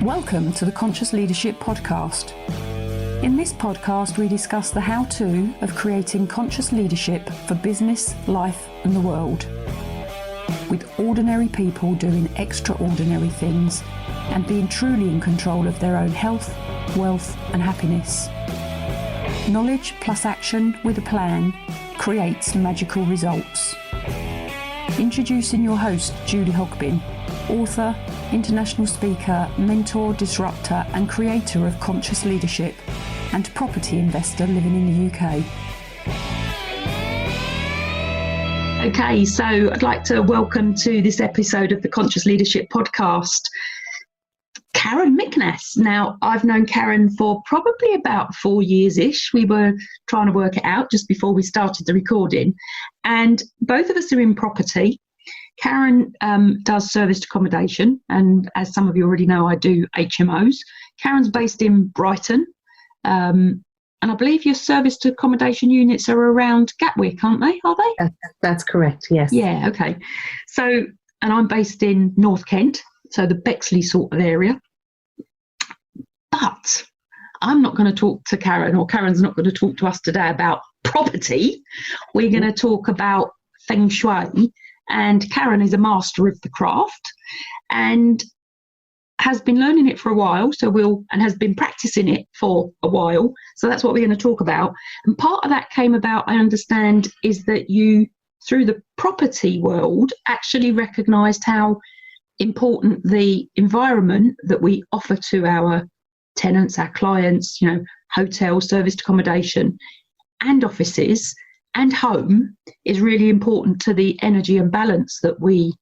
Welcome to the Conscious Leadership Podcast. In this podcast, we discuss the how-to of creating conscious leadership for business, life, and the world. With ordinary people doing extraordinary things and being truly in control of their own health, wealth, and happiness. Knowledge plus action with a plan creates magical results. Introducing your host, Julie Hogbin, author, international speaker, mentor, disruptor, and creator of conscious leadership, and property investor living in the UK. Okay, so I'd like to welcome to this episode of the Conscious Leadership Podcast, Karen Miknas. Now, I've known Karen for probably about 4 years-ish. We were trying to work it out just before we started the recording. And both of us are in property. Karen does serviced accommodation, and as some of you already know, I do HMOs. Karen's based in Brighton, and I believe your serviced accommodation units are around Gatwick, aren't they? Are they? That's correct, yes. Yeah, okay. So, and I'm based in North Kent, so the Bexley sort of area. But I'm not going to talk to Karen, or Karen's not going to talk to us today about property. We're going to talk about Feng Shui. And Karen is a master of the craft and has been learning it for a while, and has been practicing it for a while. So that's what we're going to talk about. And part of that came about, I understand, is that you, through the property world, actually recognised how important the environment that we offer to our tenants, our clients, hotels, serviced accommodation and offices and home is really important to the energy and balance that we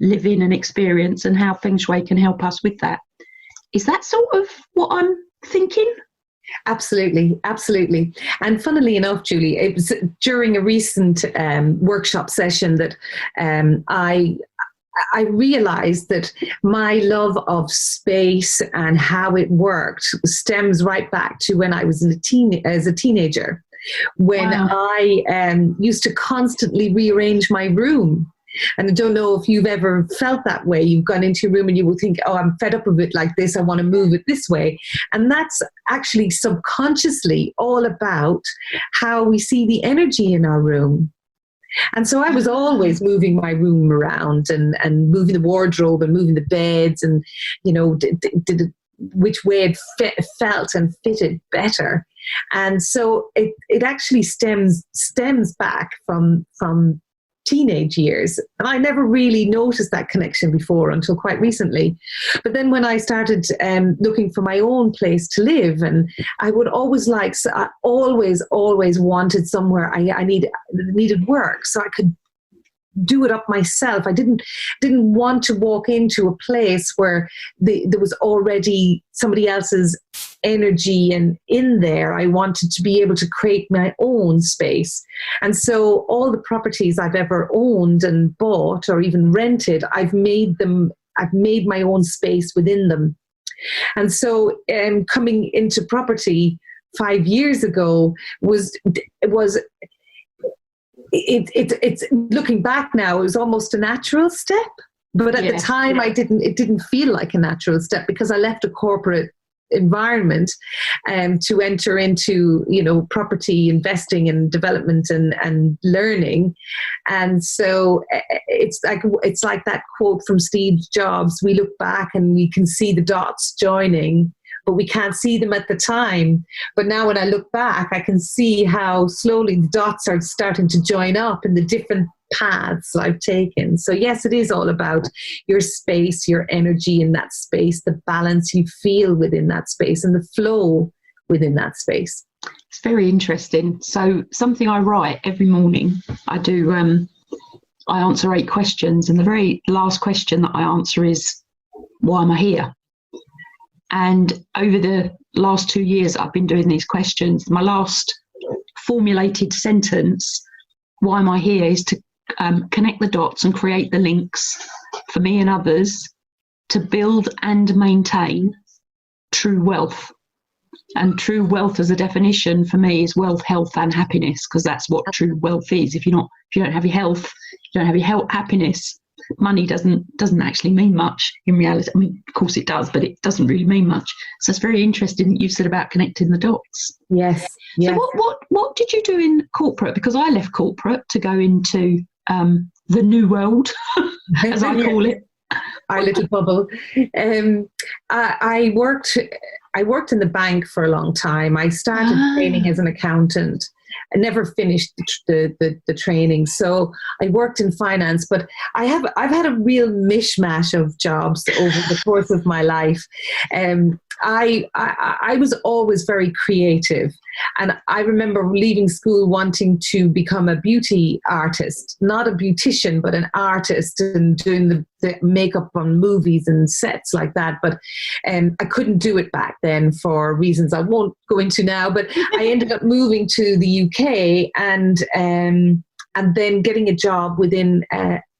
live in and experience, and how Feng Shui can help us with that. Is that sort of what I'm thinking? Absolutely. And funnily enough, Julie, it was during a recent workshop session that I realized that my love of space and how it worked stems right back to when I was as a teenager. When Wow. I used to constantly rearrange my room. And I don't know if you've ever felt that way. You've gone into your room and you will think, oh, I'm fed up of it like this. I want to move it this way. And that's actually subconsciously all about how we see the energy in our room. And so I was always moving my room around and moving the wardrobe and moving the beds and, which way it felt and fitted better. And so it actually stems back from teenage years. And I never really noticed that connection before until quite recently. But then when I started looking for my own place to live, and I would always always wanted somewhere I needed work so I could do it up myself. I didn't want to walk into a place where there was already somebody else's energy and in there. I wanted to be able to create my own space. And so all the properties I've ever owned and bought or even rented, I've made my own space within them. And so coming into property 5 years ago it's looking back now, it was almost a natural step, but at the time it didn't feel like a natural step because I left a corporate environment to enter into property investing and development and learning. And so it's like that quote from Steve Jobs, we look back and we can see the dots joining, but we can't see them at the time. But now when I look back, I can see how slowly the dots are starting to join up in the different paths I've taken. So yes, it is all about your space, your energy in that space, the balance you feel within that space and the flow within that space. It's very interesting. So something I write every morning, I answer 8 questions, and the very last question that I answer is, why am I here? And over the last 2 years, I've been doing these questions. My last formulated sentence, why am I here, is to connect the dots and create the links for me and others to build and maintain true wealth. And true wealth as a definition for me is wealth, health and happiness, because that's what true wealth is. If you don't have your health, you don't have your happiness, money doesn't actually mean much in reality. I mean, of course it does, but it doesn't really mean much. So it's very interesting that you said about connecting the dots. Yes. So what did you do in corporate? Because I left corporate to go into the new world, as I call it. Our little bubble. I worked in the bank for a long time. I started training as an accountant. I never finished the training, so I worked in finance. But I've had a real mishmash of jobs over the course of my life. I was always very creative, and I remember leaving school wanting to become a beauty artist, not a beautician, but an artist, and doing the makeup on movies and sets like that. But I couldn't do it back then for reasons I won't go into now. But I ended up moving to the UK and then getting a job within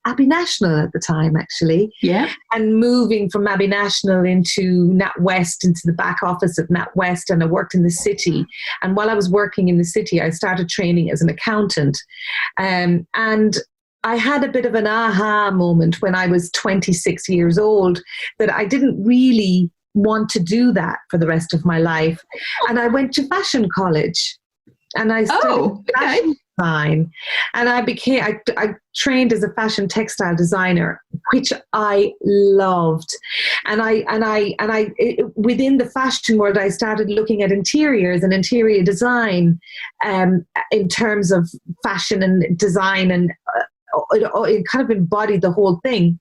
Abbey National at the time, actually. Yeah. And moving from Abbey National into NatWest, into the back office of NatWest, and I worked in the city. And while I was working in the city, I started training as an accountant. And I had a bit of an aha moment when I was 26 years old that I didn't really want to do that for the rest of my life. And I went to fashion college. And I studied fashion design, and I trained as a fashion textile designer, which I loved. And within the fashion world, I started looking at interiors and interior design, in terms of fashion and design, and it kind of embodied the whole thing.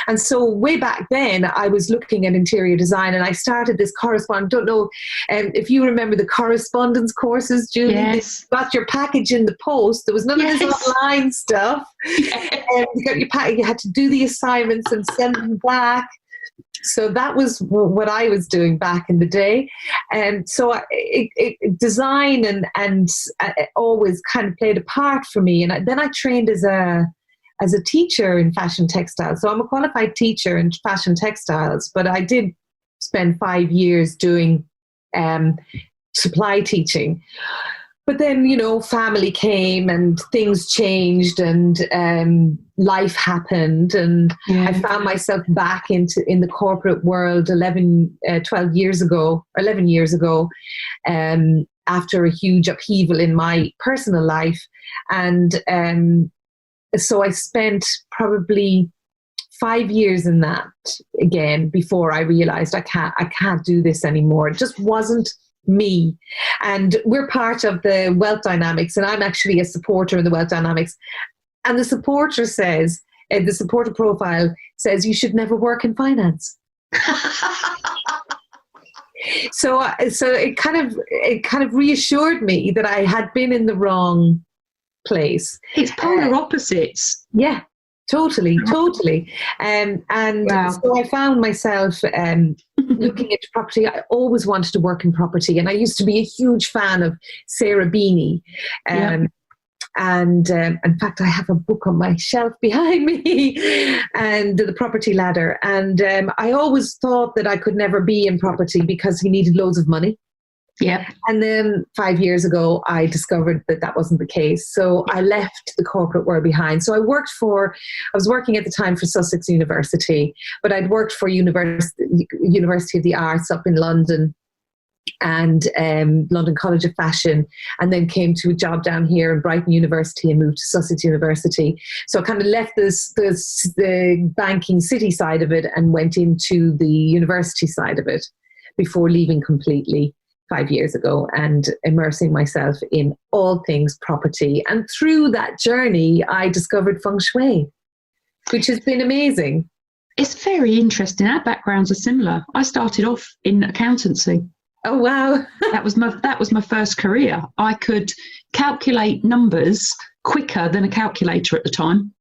And so way back then, I was looking at interior design, and I started this correspondence. Don't know if you remember the correspondence courses, Julie. Yes. You got your package in the post. There was none of this online stuff. Yes. You got your package. You had to do the assignments and send them back. So that was what I was doing back in the day. And so design and always kind of played a part for me. And then I trained as a teacher in fashion textiles. So I'm a qualified teacher in fashion textiles, but I did spend 5 years doing supply teaching. But then, family came and things changed, and life happened, and I found myself back in the corporate world 11 years ago, after a huge upheaval in my personal life. And so I spent probably 5 years in that again before I realized I can't do this anymore. It just wasn't me. And we're part of the wealth dynamics, and I'm actually a supporter in the wealth dynamics. And the supporter says, the supporter profile says, you should never work in finance. So it kind of reassured me that I had been in the wrong place. It's polar opposites. Yeah, totally. And wow. So I found myself looking into property. I always wanted to work in property, and I used to be a huge fan of Sarah Beanie. And in fact, I have a book on my shelf behind me, and The Property Ladder. And I always thought that I could never be in property because he needed loads of money. Yeah. And then 5 years ago, I discovered that wasn't the case. So I left the corporate world behind. So I was working at the time for Sussex University, but I'd worked for University of the Arts up in London, and London College of Fashion, and then came to a job down here in Brighton University and moved to Sussex University. So I kind of left the banking city side of it and went into the university side of it before leaving completely 5 years ago and immersing myself in all things property. And through that journey, I discovered Feng Shui, which has been amazing. It's very interesting. Our backgrounds are similar. I started off in accountancy. Oh, wow. That was my first career. I could calculate numbers quicker than a calculator at the time.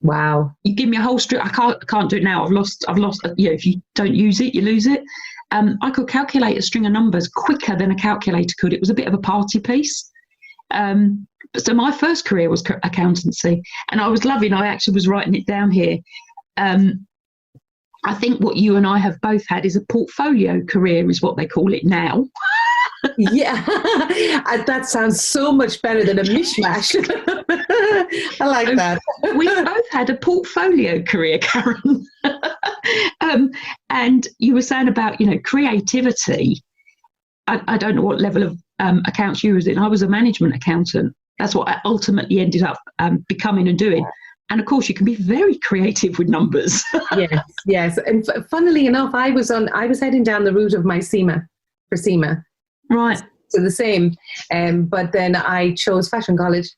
Wow. You give me a whole string. I can't do it now. I've lost. If you don't use it, you lose it. I could calculate a string of numbers quicker than a calculator could. It was a bit of a party piece. So my first career was accountancy, and I actually was writing it down here. I think what you and I have both had is a portfolio career, is what they call it now. Yeah, that sounds so much better than a mishmash. I like that. We've both had a portfolio career, Karen. And you were saying about, creativity. I don't know what level of accounts you was in. I was a management accountant. That's what I ultimately ended up becoming and doing. And of course, you can be very creative with numbers. Yes. And funnily enough, I was heading down the route of my SEMA for SEMA. Right. So the same. But then I chose fashion college.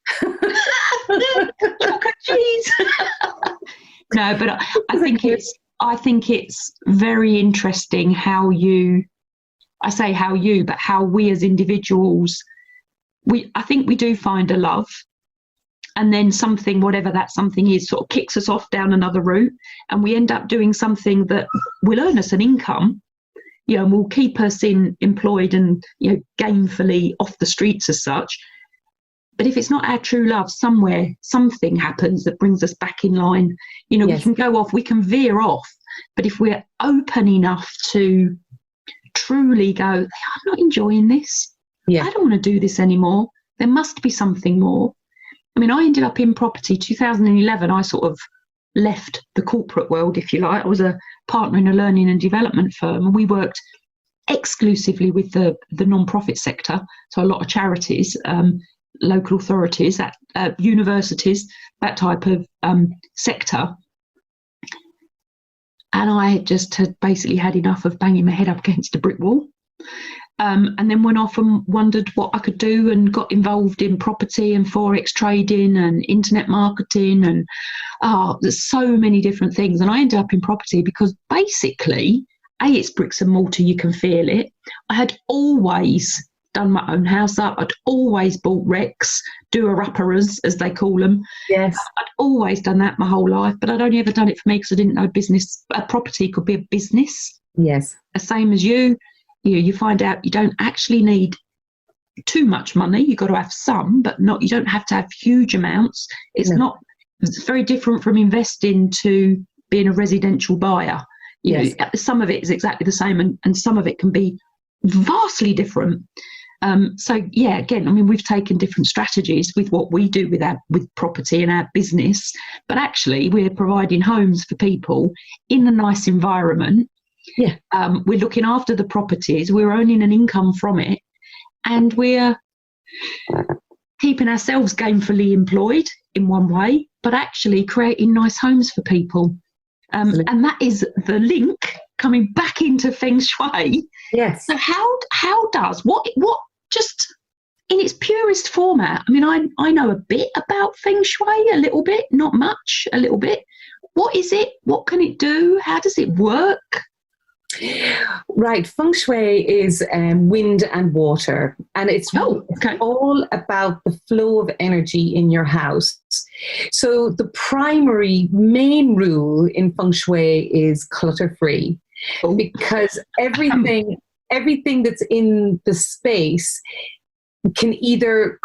Jeez. No, but I think it's very interesting how we as individuals, I think we do find a love, and then something, whatever that something is, sort of kicks us off down another route, and we end up doing something that will earn us an income, and will keep us employed and, gainfully off the streets as such. But if it's not our true love, somewhere, something happens that brings us back in line. Yes. We can go off, we can veer off. But if we're open enough to truly go, I'm not enjoying this. Yeah. I don't want to do this anymore. There must be something more. I mean, I ended up in property 2011. I sort of left the corporate world, if you like. I was a partner in a learning and development firm, and we worked exclusively with the non-profit sector. So a lot of charities, local authorities, universities, that type of sector. And I just had basically had enough of banging my head up against a brick wall. And then went off and wondered what I could do, and got involved in property and forex trading and internet marketing, and there's so many different things. And I ended up in property because basically, it's bricks and mortar, you can feel it. I had always done my own house up. I'd always bought wrecks, doer-uppers, as they call them. Yes. I'd always done that my whole life, but I'd only ever done it for me because I didn't know property could be a business. Yes. The same as you. You find out you don't actually need too much money. You've got to have some, but you don't have to have huge amounts. It's very different from investing to being a residential buyer. Some of it is exactly the same, and some of it can be vastly different. Again, I mean, we've taken different strategies with what we do with property and our business, but actually we're providing homes for people in a nice environment. Yeah. We're looking after the properties, we're earning an income from it, and we're keeping ourselves gainfully employed in one way, but actually creating nice homes for people. And that is the link coming back into Feng Shui. Yes. So how does what just in its purest format? I mean, I know a bit about Feng Shui, a little bit, not much, a little bit. What is it? What can it do? How does it work? Right. Feng Shui is wind and water, and it's all about the flow of energy in your house. So the primary main rule in Feng Shui is clutter-free, because everything that's in the space can either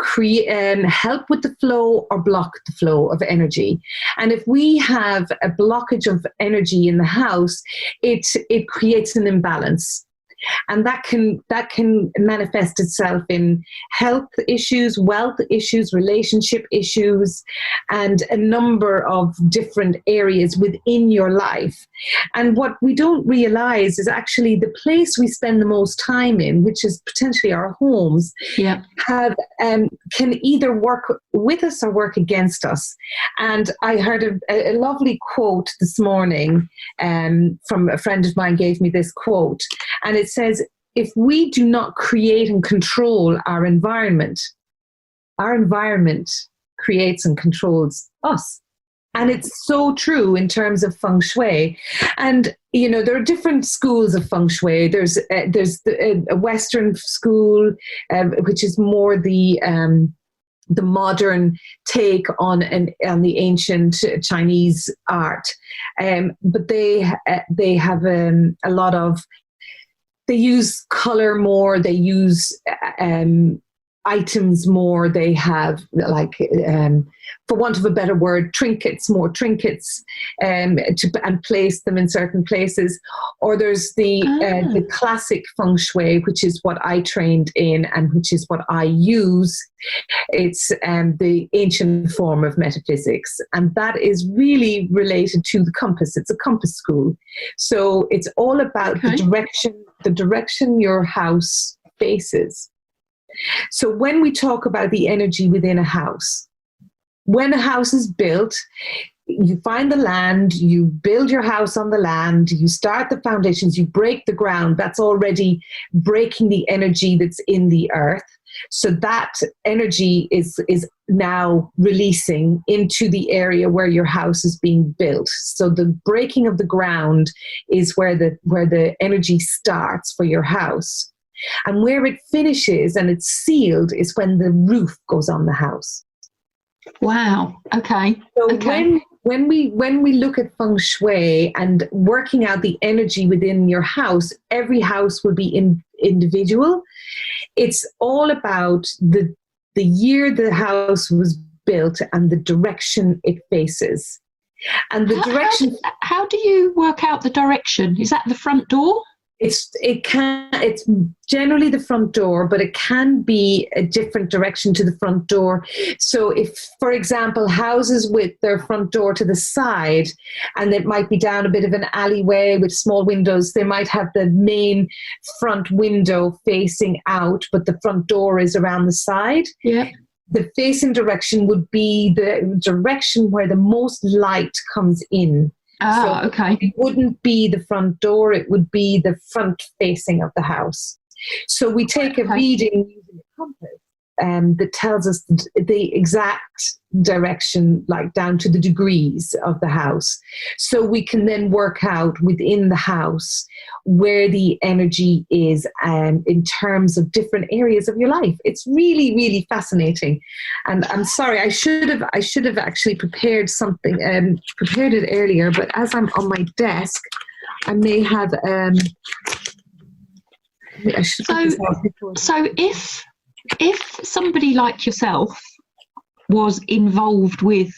help with the flow or block the flow of energy. And if we have a blockage of energy in the house, it creates an imbalance. And that can manifest itself in health issues, wealth issues, relationship issues, and a number of different areas within your life. And what we don't realize is actually the place we spend the most time in, which is potentially our homes, can either work with us or work against us. And I heard a lovely quote this morning from a friend of mine gave me this quote, and it says, if we do not create and control our environment creates and controls us. And it's so true in terms of Feng Shui. And, there are different schools of Feng Shui. There's a Western school, which is more the modern take on the ancient Chinese art. But they have a lot of, they use color more, they use items more. They have, like, for want of a better word, more trinkets, and place them in certain places. Or there's the classic Feng Shui, which is what I trained in and which is what I use. It's the ancient form of metaphysics, and that is really related to the compass. It's a compass school, so it's all about the direction your house faces. So when we talk about the energy within a house, when a house is built, you find the land, you build your house on the land, you start the foundations, you break the ground. That's already breaking the energy that's in the earth. So that energy is now releasing into the area where your house is being built. So the breaking of the ground is where the energy starts for your house. And where it finishes and it's sealed is when the roof goes on the house. Wow. Okay. So when we look at Feng Shui and working out the energy within your house, every house will be individual. It's all about the year the house was built and the direction it faces. And the direction. How do you work out the direction? Is that the front door? It's generally the front door, but it can be a different direction to the front door. So if, for example, houses with their front door to the side, and it might be down a bit of an alleyway with small windows, they might have the main front window facing out, but the front door is around the side. Yeah. The facing direction would be the direction where the most light comes in. Ah, so okay. It wouldn't be the front door, it would be the front facing of the house. So we take a reading using a compass that tells us the exact direction, like down to the degrees of the house. So we can then work out within the house where the energy is in terms of different areas of your life. It's really, really fascinating. And I'm sorry, I should have actually prepared something, prepared it earlier, but as I'm on my desk, I may have... So if somebody like yourself was involved with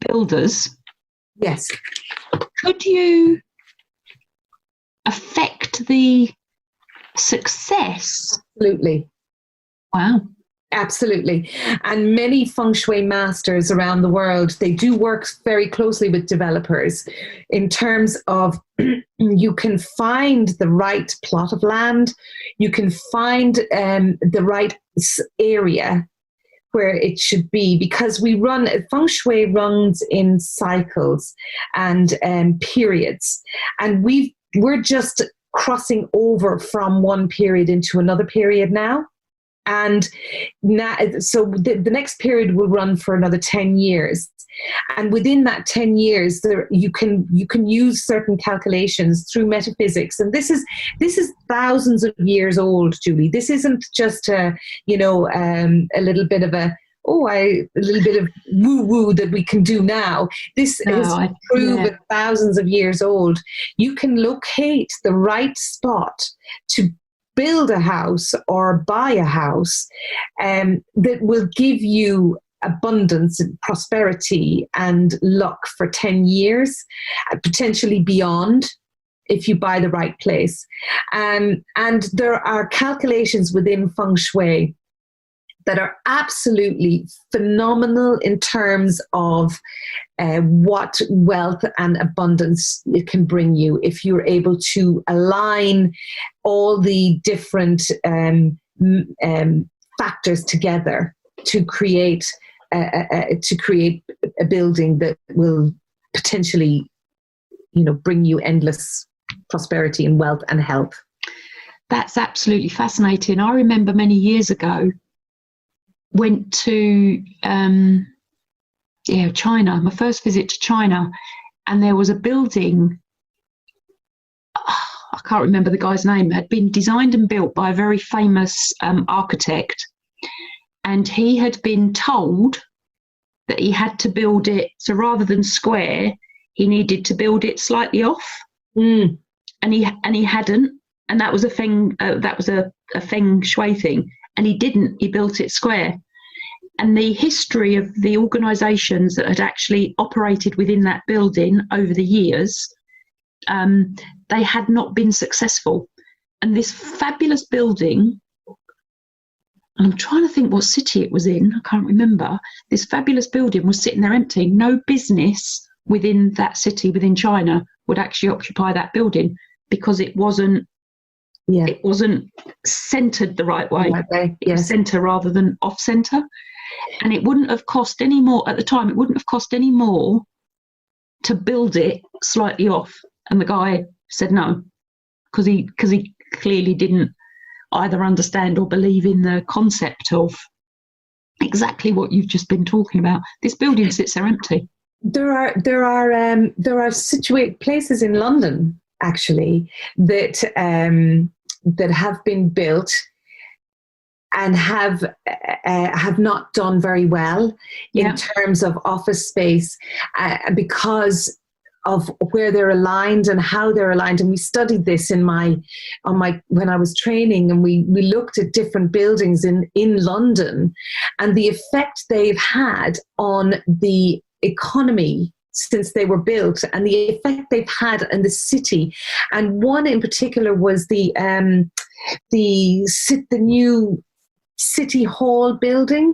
builders, yes, could you affect the success? Absolutely. Wow. Absolutely. And many Feng Shui masters around the world, they do work very closely with developers in terms of you can find the right plot of land, you can find the right area where it should be, because Feng Shui runs in cycles and periods, and we're just crossing over from one period into another period now. And now, so the next period will run for another 10 years. And within that 10 years, you can use certain calculations through metaphysics. And this is thousands of years old, Julie. This isn't just a little bit of a little bit of woo-woo that we can do now. This is proven thousands of years old. You can locate the right spot to build a house or buy a house that will give you abundance and prosperity and luck for 10 years, potentially beyond, if you buy the right place. And there are calculations within Feng Shui that are absolutely phenomenal in terms of what wealth and abundance it can bring you if you're able to align all the different factors together to create a building that will potentially, bring you endless prosperity and wealth and health. That's absolutely fascinating. I remember many years ago, went to China, my first visit to China, and there was a building, I can't remember the guy's name, had been designed and built by a very famous architect, and he had been told that he had to build it, so rather than square, he needed to build it slightly off, and he hadn't, and that was a Feng Shui thing. and he didn't. He built it square. And the history of the organisations that had actually operated within that building over the years, they had not been successful. And this fabulous building, and I'm trying to think what city it was in, I can't remember. This fabulous building was sitting there empty. No business within that city, within China, would actually occupy that building because it wasn't centred the right way. It was centre rather than off centre. And it wouldn't have cost any more at the time. It wouldn't have cost any more to build it slightly off. And the guy said no, because he clearly didn't either understand or believe in the concept of exactly what you've just been talking about. This building sits there empty. There are situate places in London actually that have been built and have not done very well in terms of office space because of where they're aligned and how they're aligned. And we studied this when I was training, and we looked at different buildings in London and the effect they've had on the economy since they were built and the effect they've had in the city. And one in particular was the new City Hall building.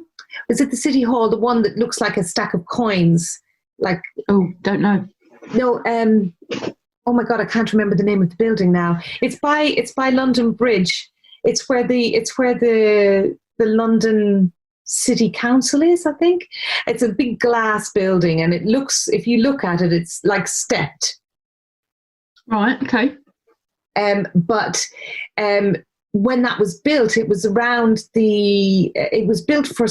Is it the City Hall, the one that looks like a stack of coins? Like, oh, don't know. No, oh my God, I can't remember the name of the building now. It's by London Bridge. It's where the London City Council is, I think. It's a big glass building, and it looks, if you look at it, it's like stepped. Right. Okay. But when that was built, it was built for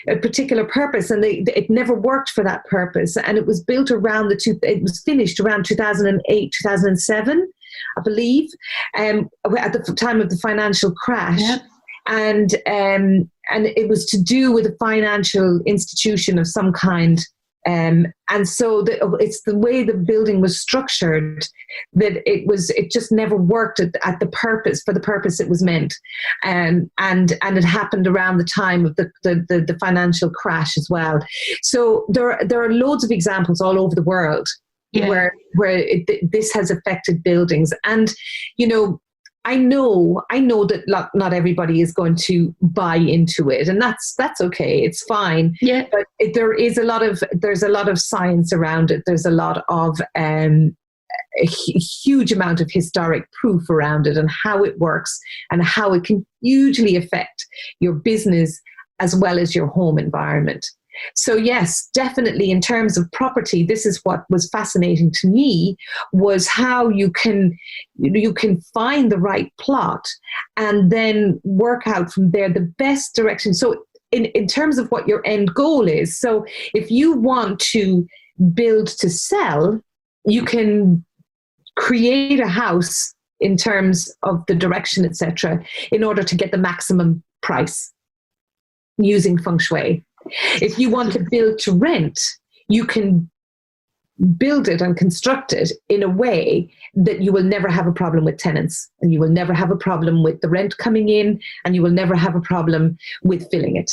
a particular purpose, and it never worked for that purpose. And it was built it was finished around 2008, 2007, I believe, at the time of the financial crash. Yeah. And it was to do with a financial institution of some kind. And so it's the way the building was structured that it just never worked for the purpose it was meant. And it happened around the time of the financial crash as well. So there are loads of examples all over the world where this has affected buildings. And, I know that not everybody is going to buy into it, and that's okay. It's fine. Yeah. But there's a lot of science around it. There's a lot of a huge amount of historic proof around it and how it works and how it can hugely affect your business as well as your home environment. So yes, definitely in terms of property, this is what was fascinating to me, was how you can find the right plot and then work out from there the best direction. So in terms of what your end goal is, so if you want to build to sell, you can create a house in terms of the direction, etc., in order to get the maximum price using Feng Shui. If you want to build to rent, you can build it and construct it in a way that you will never have a problem with tenants, and you will never have a problem with the rent coming in, and you will never have a problem with filling it.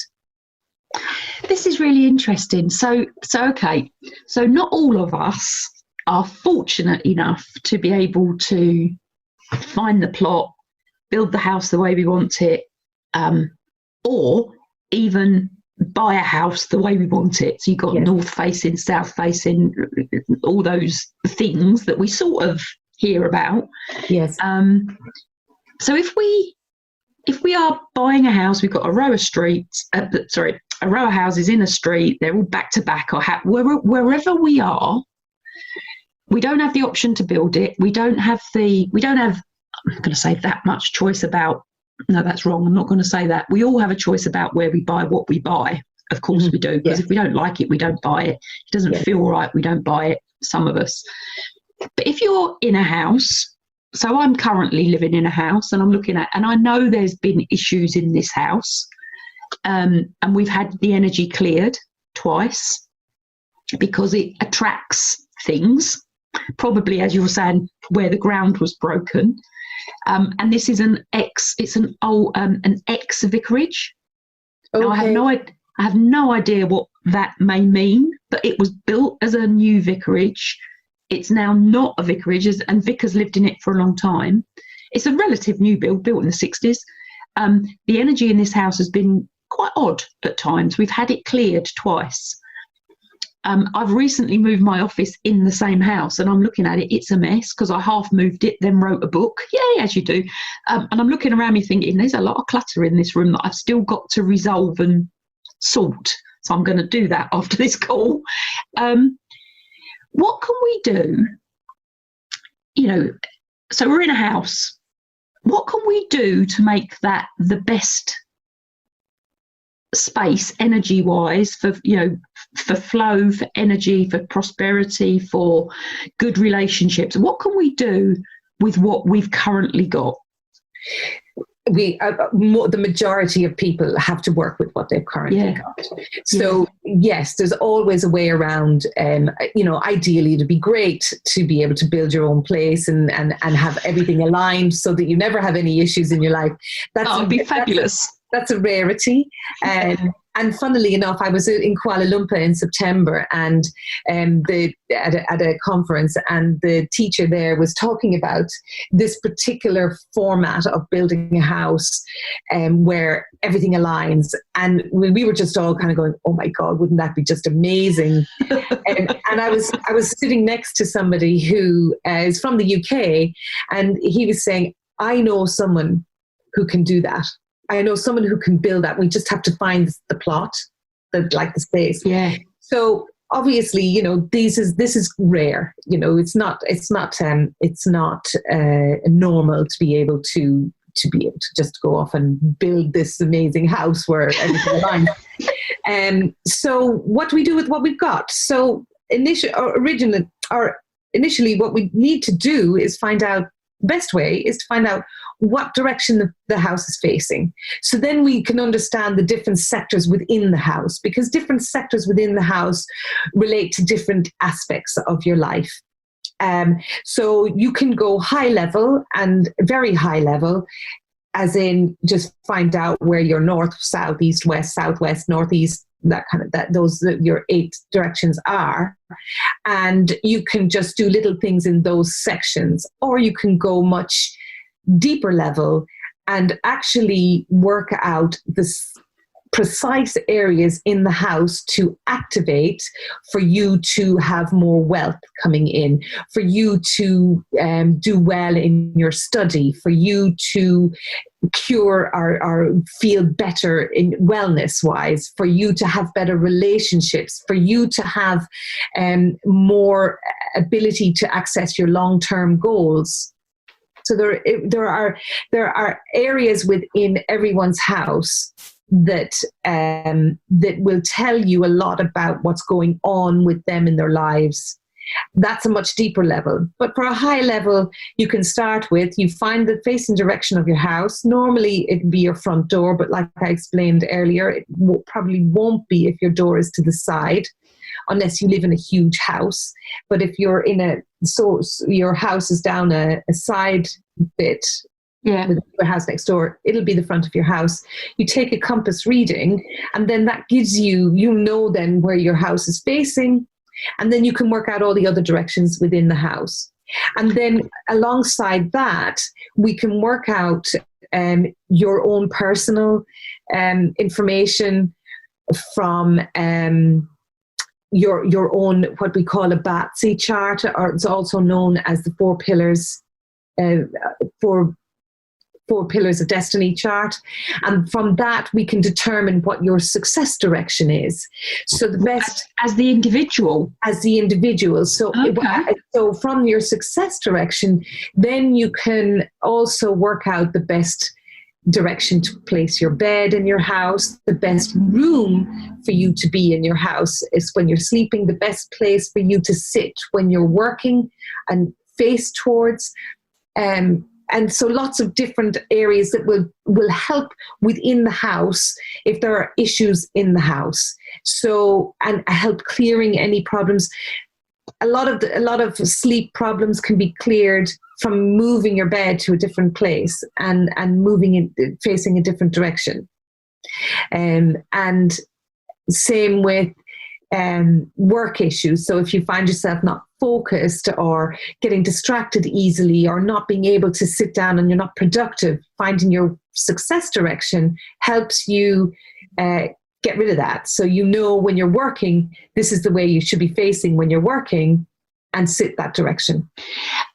This is really interesting. So okay. So not all of us are fortunate enough to be able to find the plot, build the house the way we want it, or even buy a house the way we want it. So you've got north facing, south facing, all those things that we sort of hear about. Yes. So if we are buying a house, we've got a row of houses in a street, they're all back to back, or wherever we are, we don't have the option to build it. We don't have, I'm not going to say that much choice about. No, that's wrong. I'm not going to say that. We all have a choice about where we buy what we buy. Of course we do, because if we don't like it, we don't buy it. It doesn't feel right, we don't buy it, some of us. But if you're in a house, so I'm currently living in a house and I'm looking at, and I know there's been issues in this house, and we've had the energy cleared twice because it attracts things, probably, as you were saying, where the ground was broken. And this is it's an ex vicarage. Okay. Now, I have no idea what that may mean, but it was built as a new vicarage. It's now not a vicarage, and vicars lived in it for a long time. It's a relative new build, built in the 60s. The energy in this house has been quite odd at times. We've had it cleared twice. I've recently moved my office in the same house, and I'm looking at it. It's a mess because I half moved it, then wrote a book. Yay, as you do. And I'm looking around me thinking, there's a lot of clutter in this room that I've still got to resolve and sort. So I'm going to do that after this call. What can we do? So we're in a house. What can we do to make that the best space, energy-wise, for flow, for energy, for prosperity, for good relationships? What can we do with what we've currently got? The majority of people have to work with what they've currently got. So yes, there's always a way around. Ideally, it'd be great to be able to build your own place and have everything aligned so that you never have any issues in your life. That would be fabulous. That's a rarity. And funnily enough, I was in Kuala Lumpur in September and at a conference, and the teacher there was talking about this particular format of building a house where everything aligns. And we were just all kind of going, oh my God, wouldn't that be just amazing? And I was sitting next to somebody who is from the UK, and he was saying, I know someone who can do that. I know someone who can build that. We just have to find the plot, the space. Yeah. So obviously, this is rare. It's not normal to be able to just go off and build this amazing house where everything aligns. So what do we do with what we've got? So initially, what we need to do is find out. Best way is to find out what direction the house is facing. So then we can understand the different sectors within the house, because different sectors within the house relate to different aspects of your life. So you can go high level and very high level, as in just find out where your north, south, east, west, southwest, northeast, those your 8 directions are, and you can just do little things in those sections, or you can go much deeper level and actually work out this precise areas in the house to activate for you to have more wealth coming in, for you to do well in your study, for you to cure or feel better in wellness wise, for you to have better relationships, for you to have more ability to access your long-term goals. So there are areas within everyone's house that will tell you a lot about what's going on with them in their lives. That's a much deeper level. But for a high level, you can start with, you find the facing direction of your house. Normally it'd be your front door, but like I explained earlier, it probably won't be if your door is to the side, unless you live in a huge house. But if you're so your house is down a side bit, with your house next door, it'll be the front of your house. You take a compass reading, and then that gives you, then where your house is facing, and then you can work out all the other directions within the house. And then alongside that, we can work out your own personal information from your own, what we call a Batsy chart, or it's also known as the 4 pillars, four pillars of destiny chart. And from that, we can determine what your success direction is. So the best as the individual. So, so from your success direction, then you can also work out the best direction to place your bed in your house, the best room for you to be in your house is when you're sleeping, the best place for you to sit when you're working and face towards. And so lots of different areas that will help within the house if there are issues in the house. So, and help clearing any problems. A lot of sleep problems can be cleared from moving your bed to a different place and moving it, facing a different direction. And same with work issues. So if you find yourself not focused or getting distracted easily or not being able to sit down and you're not productive, finding your success direction helps you get rid of that. So you know when you're working, this is the way you should be facing when you're working, and sit that direction.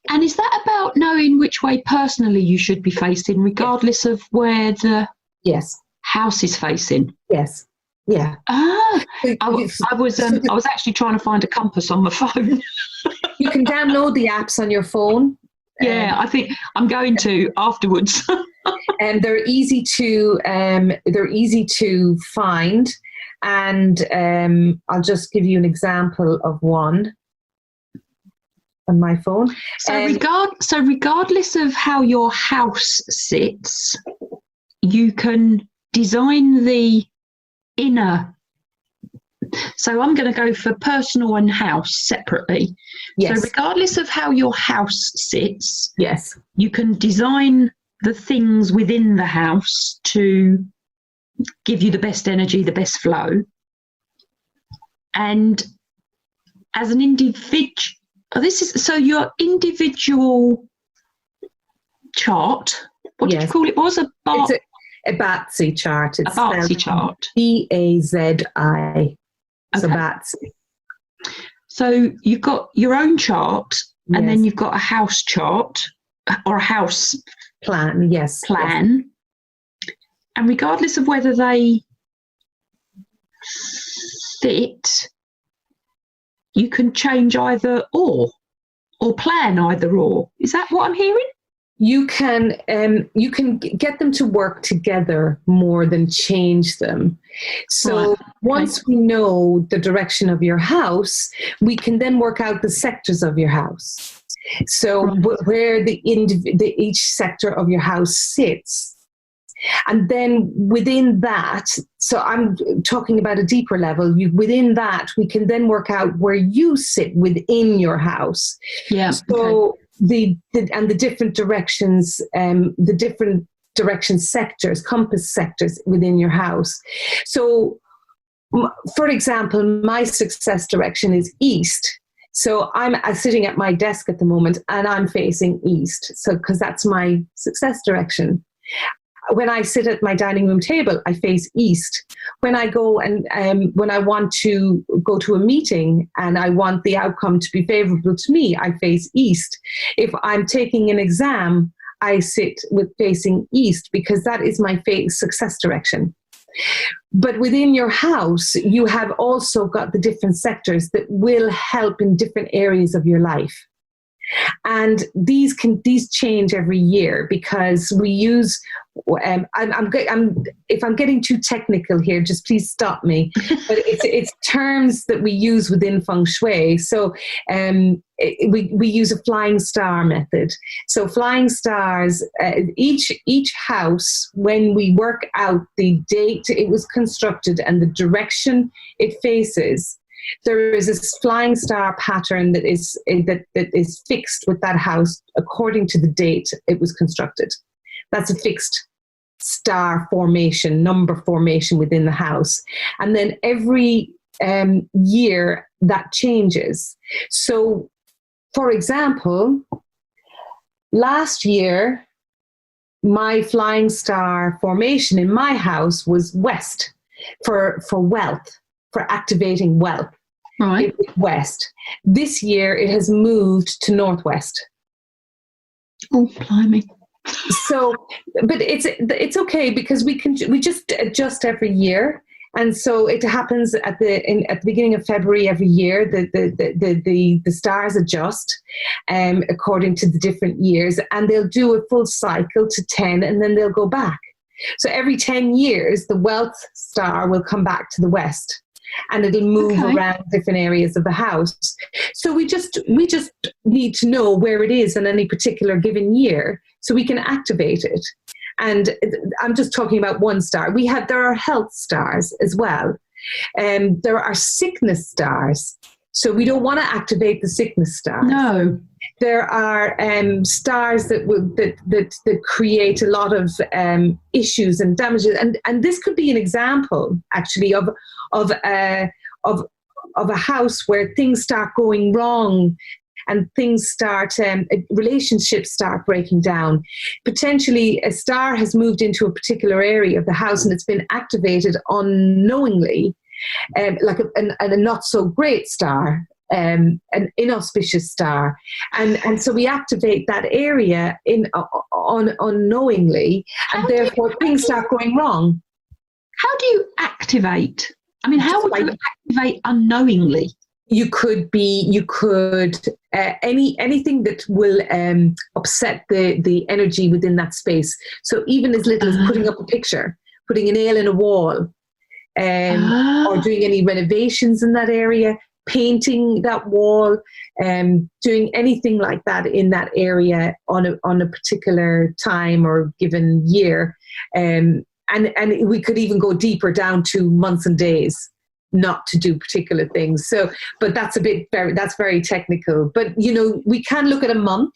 And is that about knowing which way personally you should be facing, regardless of where the house is facing? Yes. Yeah. I was actually trying to find a compass on my phone. You can download the apps on your phone. Yeah, I think I'm going to afterwards. And they're easy to find. And I'll just give you an example of one on my phone. So regardless of how your house sits, you can design the inner. So I'm going to go for personal and house separately. Yes. So regardless of how your house sits, yes, you can design the things within the house to give you the best energy, the best flow. And as an individual, so your individual chart, what did you call it? Was it's a Batsy chart. It's a Batsy chart. Bazi. So Okay. Batsy. So you've got your own chart, and then you've got a house chart or a house plan. Yes. Plan. Yes. And regardless of whether they fit, you can change either or plan either or. Is that what I'm hearing? You can get them to work together more than change them. So Right. Once we know the direction of your house, we can then work out the sectors of your house. So where each sector of your house sits. And then within that, so I'm talking about a deeper level, within that, we can then work out where you sit within your house. Yeah. So the different directions, the different direction sectors, compass sectors within your house. So, for example, my success direction is east. So I'm sitting at my desk at the moment and I'm facing east. So, because that's my success direction. When I sit at my dining room table, I face east. When I go and when I want to go to a meeting and I want the outcome to be favorable to me, I face east. If I'm taking an exam, I sit with facing east because that is my success direction. But within your house, you have also got the different sectors that will help in different areas of your life. And these change every year because we use. If I'm getting too technical here, just please stop me. But it's terms that we use within Feng Shui. So we use a flying star method. So flying stars, each house, when we work out the date it was constructed and the direction it faces, there is this flying star pattern that is fixed with that house according to the date it was constructed. That's a fixed star formation, number formation within the house. And then every year that changes. So, for example, last year, my flying star formation in my house was west for wealth, for activating wealth. Right. West. This year it has moved to northwest. Oh, blimey. So, but it's okay because we just adjust every year, and so it happens at the beginning of February every year. The stars adjust according to the different years, and they'll do a full cycle to 10, and then they'll go back. So every 10 years, the wealth star will come back to the west. And it'll move around different areas of the house. So we just need to know where it is in any particular given year so we can activate it. And I'm just talking about one star. There are health stars as well. There are sickness stars. So we don't want to activate the sickness stars. No. There are stars that create a lot of issues and damages, and this could be an example actually of a house where things start going wrong, and things start relationships start breaking down. Potentially, a star has moved into a particular area of the house, and it's been activated unknowingly, like a not so great star. An inauspicious star, and so we activate that area unknowingly, and therefore things start going wrong. How do you activate? I mean, how would you activate unknowingly? You could anything that will upset the energy within that space. So even as little as putting up a picture, putting a nail in a wall, or doing any renovations in that area, painting that wall, doing anything like that in that area on a particular time or given year, and we could even go deeper down to months and days not to do particular things. So, but that's very technical. But we can look at a month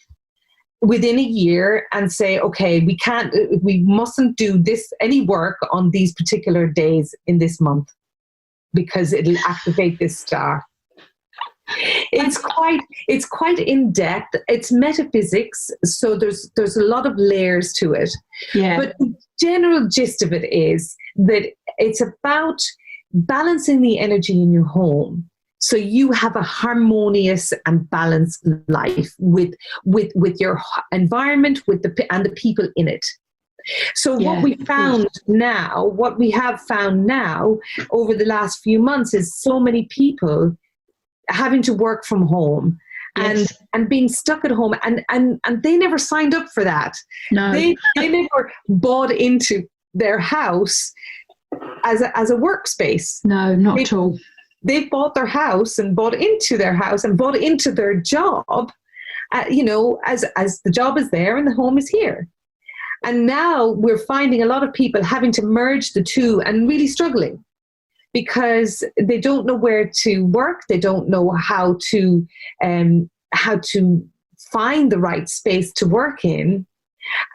within a year and say, okay, we mustn't do any work on these particular days in this month because it'll activate this star. It's quite in depth. It's metaphysics, so there's a lot of layers to it. Yeah. But the general gist of it is that it's about balancing the energy in your home, so you have a harmonious and balanced life with your environment, and the people in it. So what we have found now over the last few months is so many people having to work from home, and being stuck at home, and they never signed up for that. No. They never bought into their house as a workspace. No, not at all. They bought their house and bought into their house and bought into their job, as the job is there and the home is here. And now we're finding a lot of people having to merge the two and really struggling, because they don't know where to work. They don't know how to find the right space to work in.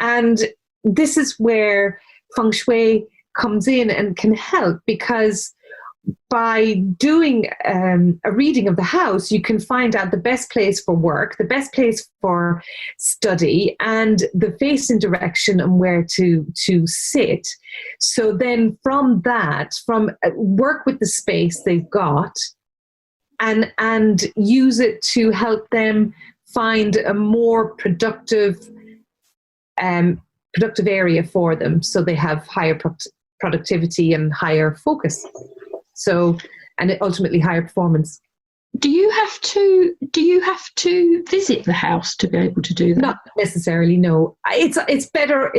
And this is where Feng Shui comes in and can help, because by doing a reading of the house, you can find out the best place for work, the best place for study, and the facing direction and where to sit. So then from work with the space they've got, and use it to help them find a more productive area for them, so they have higher productivity and higher focus. So, and ultimately higher performance. Do you have to visit the house to be able to do that? Not necessarily, no. It's better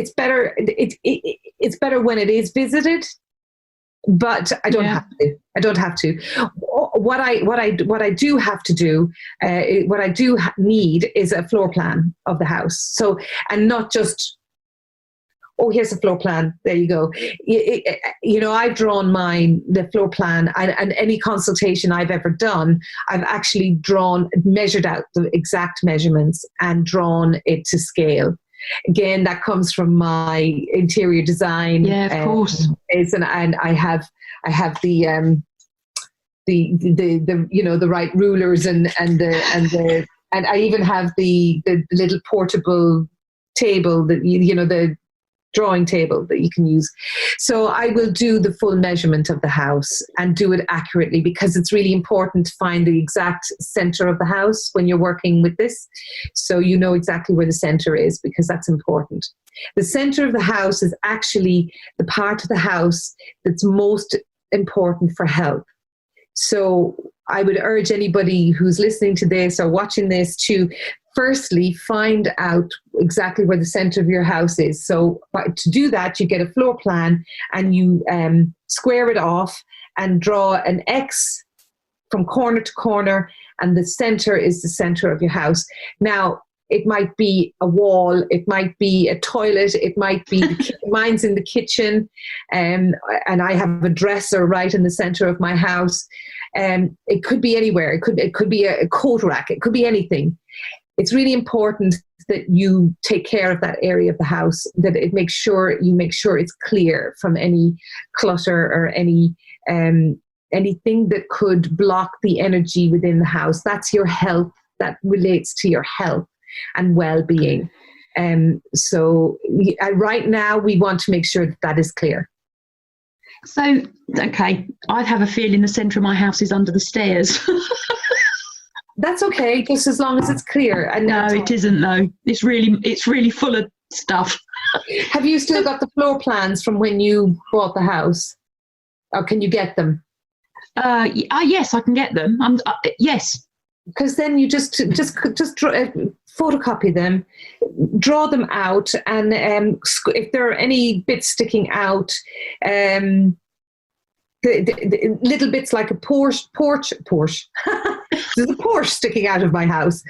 when it is visited, but I don't have to. I don't have to. What I do have to do, what I do need is a floor plan of the house. So, and not just, oh, here's a floor plan. There you go. I've drawn the floor plan, and any consultation I've ever done, I've actually measured out the exact measurements and drawn it to scale. Again, that comes from my interior design. Yeah, of course. And I have the right rulers and I even have the little portable table that the drawing table that you can use. So I will do the full measurement of the house and do it accurately, because it's really important to find the exact center of the house when you're working with this. So you know exactly where the center is, because that's important. The center of the house is actually the part of the house that's most important for health. So I would urge anybody who's listening to this or watching this to firstly find out exactly where the center of your house is. So to do that, you get a floor plan and you square it off and draw an X from corner to corner, and the center is the center of your house. Now, it might be a wall, it might be a toilet, it might be mine's in the kitchen, and I have a dresser right in the center of my house. It could be anywhere. It could be a coat rack. It could be anything. It's really important that you take care of that area of the house, that you make sure it's clear from any clutter or anything that could block the energy within the house. That's your health. That relates to your health and well-being. So right now we want to make sure that is clear. So, okay, I have a feeling the centre of my house is under the stairs. That's okay, just as long as it's clear. And no, it isn't though. It's really full of stuff. Have you still got the floor plans from when you bought the house, or can you get them? Yes, I can get them. Yes, because then you just photocopy them, draw them out, and if there are any bits sticking out, the little bits like a Porsche. There's a Porsche sticking out of my house.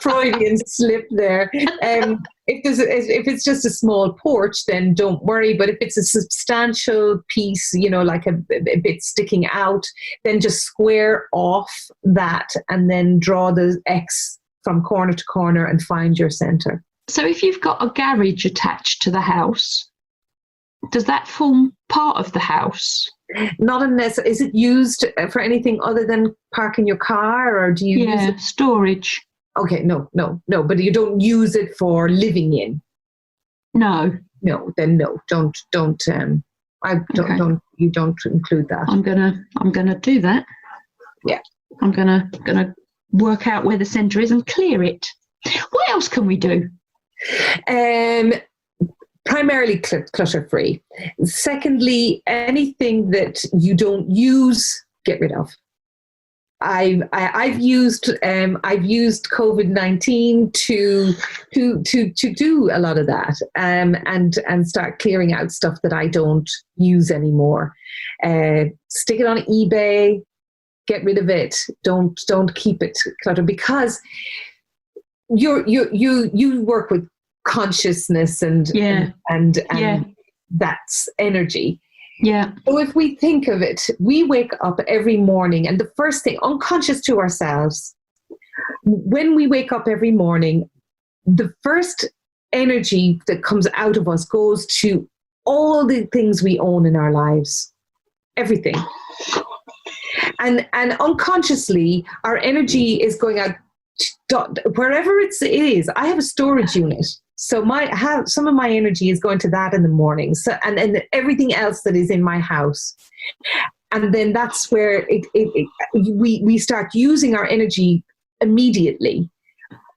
Freudian slip there. If it's just a small porch, then don't worry. But if it's a substantial piece, like a bit sticking out, then just square off that and then draw the X from corner to corner and find your center. So if you've got a garage attached to the house, does that form part of the house? Not unless, is it used for anything other than parking your car, or do you use it? Storage. Okay, no, but you don't use it for living in. No, then no, don't. You don't include that. I'm gonna do that. Yeah, I'm gonna work out where the centre is and clear it. What else can we do? Primarily clutter-free. Secondly, anything that you don't use, get rid of. I've used COVID-19 to do a lot of that, and start clearing out stuff that I don't use anymore. Stick it on eBay, get rid of it. Don't keep it cluttered, because you work with consciousness and that's energy. Yeah. So if we think of it, we wake up every morning, and the first thing, unconscious to ourselves, when we wake up every morning, the first energy that comes out of us goes to all the things we own in our lives, everything. And unconsciously, our energy is going out wherever it is. I have a storage unit. So some of my energy is going to that in the morning. So and everything else that is in my house, and then that's where we start using our energy immediately,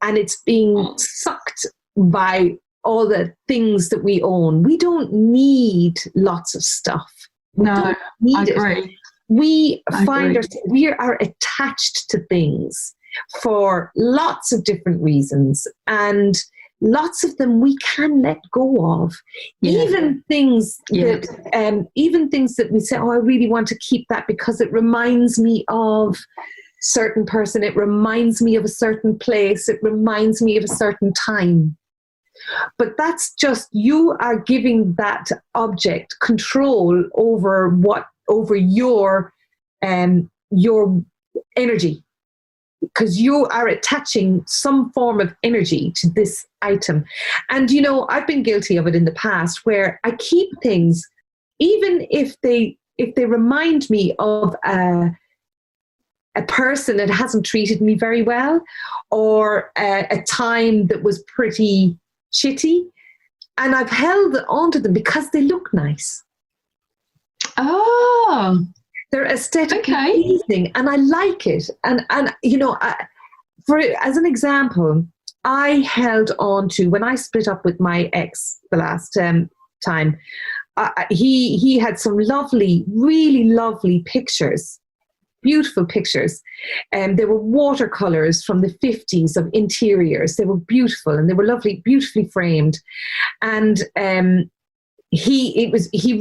and it's being sucked by all the things that we own. We don't need lots of stuff. I agree. We are attached to things for lots of different reasons, and lots of them we can let go of. Even things that we say, oh, I really want to keep that because it reminds me of certain person, it reminds me of a certain place, it reminds me of a certain time. But that's just, you are giving that object control over your energy, because you are attaching some form of energy to this item. And, I've been guilty of it in the past, where I keep things, even if they remind me of a person that hasn't treated me very well, or a time that was pretty shitty, and I've held onto them because they look nice. Oh, they're aesthetically pleasing, and I like it. And as an example, I held on to, when I split up with my ex the last time, he had some lovely, really lovely pictures, beautiful pictures. They were watercolors from the 50s of interiors. They were beautiful, and they were lovely, beautifully framed. And he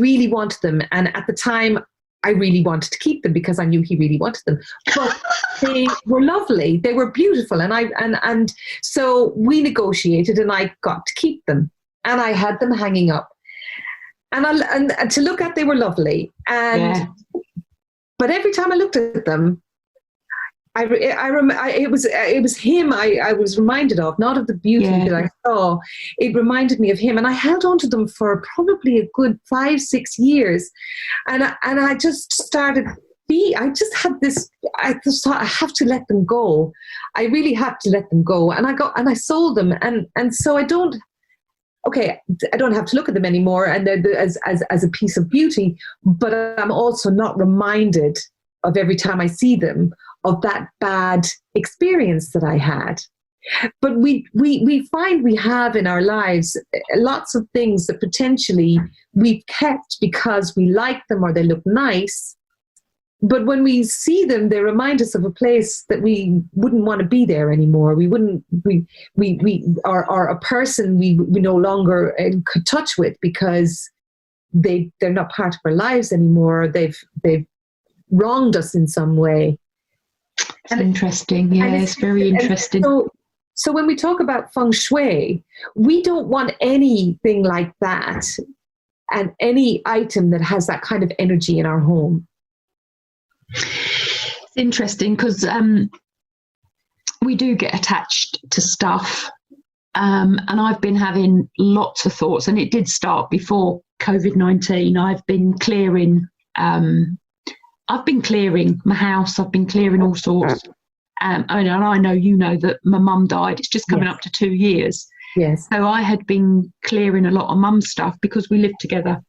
really wanted them. And at the time, I really wanted to keep them because I knew he really wanted them. But they were lovely. They were beautiful. And so we negotiated and I got to keep them. And I had them hanging up. And to look at, they were lovely. But every time I looked at them, it was him I was reminded of, not of the beauty that I saw. It reminded me of him, and I held on to them for probably a good 5-6 years, and I just started. I just had this. I just thought I have to let them go. I really have to let them go, and I sold them, and so I don't. Okay, I don't have to look at them anymore, and they're as a piece of beauty. But I'm also not reminded of every time I see them of that bad experience that I had. But we find we have in our lives lots of things that potentially we've kept because we like them or they look nice. But when we see them, they remind us of a place that we wouldn't want to be there anymore. Or a person we no longer could touch with because they're not part of our lives anymore. They've wronged us in some way. It's interesting. Yeah, it's very interesting. So when we talk about Feng Shui, we don't want anything like that and any item that has that kind of energy in our home. It's interesting because we do get attached to stuff. And I've been having lots of thoughts, and it did start before COVID-19. I've been clearing my house. I've been clearing all sorts. And I know you know that my mum died. It's just coming up to 2 years. Yes. So I had been clearing a lot of mum's stuff because we lived together.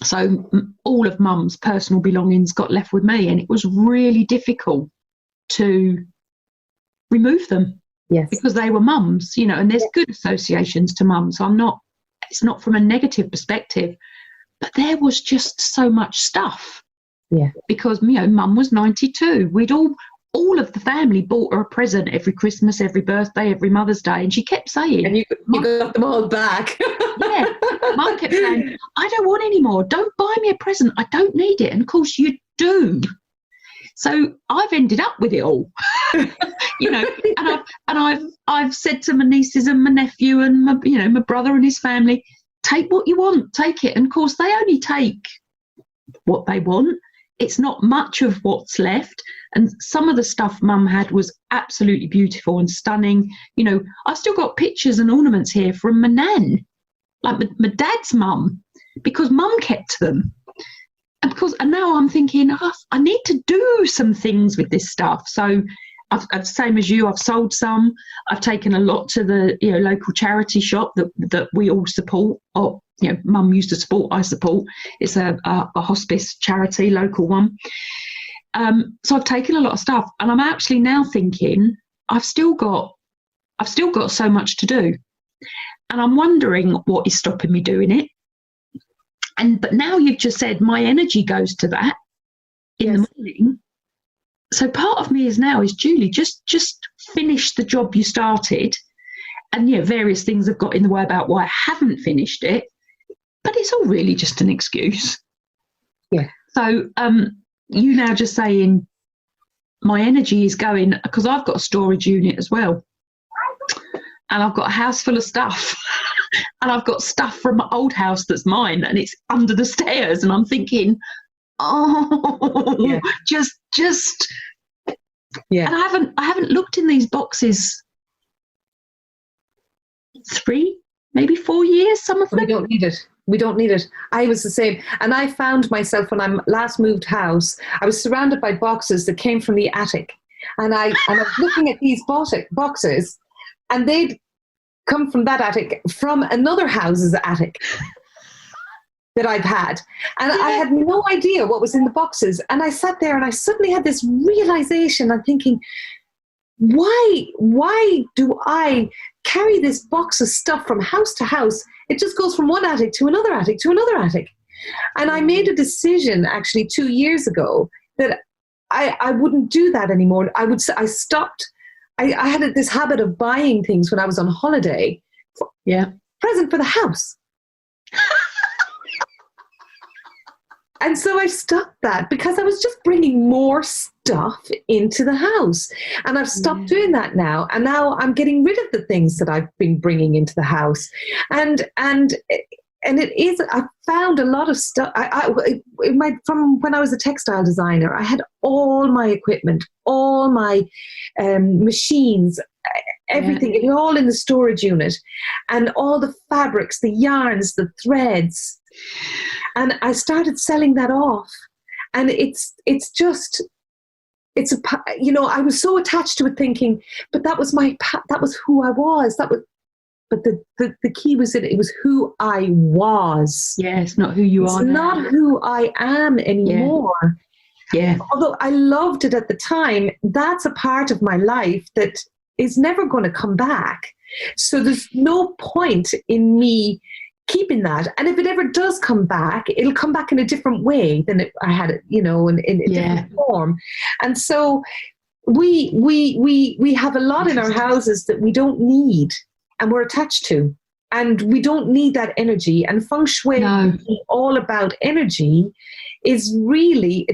So all of mum's personal belongings got left with me, and it was really difficult to remove them. Yes. Because they were mum's, and there's good associations to mum. So it's not from a negative perspective, but there was just so much stuff. Yeah. Because, mum was 92. We'd all of the family bought her a present every Christmas, every birthday, every Mother's Day. And she kept saying... And you got them all back. Yeah. Mum kept saying, I don't want any more. Don't buy me a present. I don't need it. And of course you do. So I've ended up with it all, and I've said to my nieces and my nephew and my brother and his family, take what you want, take it. And of course they only take what they want. It's not much of what's left. And some of the stuff mum had was absolutely beautiful and stunning. I've still got pictures and ornaments here from my nan, like my dad's mum, because mum kept them. And now I'm thinking, I need to do some things with this stuff. So I've same as you, I've sold some. I've taken a lot to the local charity shop that we all support. Or mum used to support, I support. It's a hospice charity, local one. So I've taken a lot of stuff, and I'm actually now thinking I've still got so much to do, and I'm wondering what is stopping me doing it. But now you've just said my energy goes to that in the morning. So part of me is Julie, just finish the job you started. And various things have got in the way about why I haven't finished it, but it's all really just an excuse. Yeah. So you now just saying my energy is going, because I've got a storage unit as well. And I've got a house full of stuff. And I've got stuff from my old house that's mine, and it's under the stairs. And I'm thinking, just. Yeah. And I haven't looked in these boxes 3, maybe 4 years, some of them. We don't need it. I was the same. And I found myself when I last moved house, I was surrounded by boxes that came from the attic. And I was looking at these boxes, and they'd come from that attic, from another house's attic that I've had. And I had no idea what was in the boxes. And I sat there and I suddenly had this realization. I'm thinking, why do I carry this box of stuff from house to house? It just goes from one attic to another attic to another attic. And I made a decision actually 2 years ago that I wouldn't do that anymore. I stopped. I had this habit of buying things when I was on holiday. Yeah. Present for the house. And so I stopped that because I was just bringing more stuff into the house. And I've stopped doing that now. And now I'm getting rid of the things that I've been bringing into the house. And it is, I found a lot of stuff. From when I was a textile designer, I had all my equipment, all my machines, everything, all in the storage unit, and all the fabrics, the yarns, the threads. And I started selling that off. And I was so attached to it, thinking, but that was that was who I was. But the key was that it was who I was. Yeah, it's not who you are now. It's not who I am anymore. Yeah. Although I loved it at the time, that's a part of my life that is never going to come back. So there's no point in me keeping that. And if it ever does come back, it'll come back in a different way than I had it, in a different form. And so we have a lot in our houses that we don't need and we're attached to. And we don't need that energy. And Feng Shui, all about energy, it's really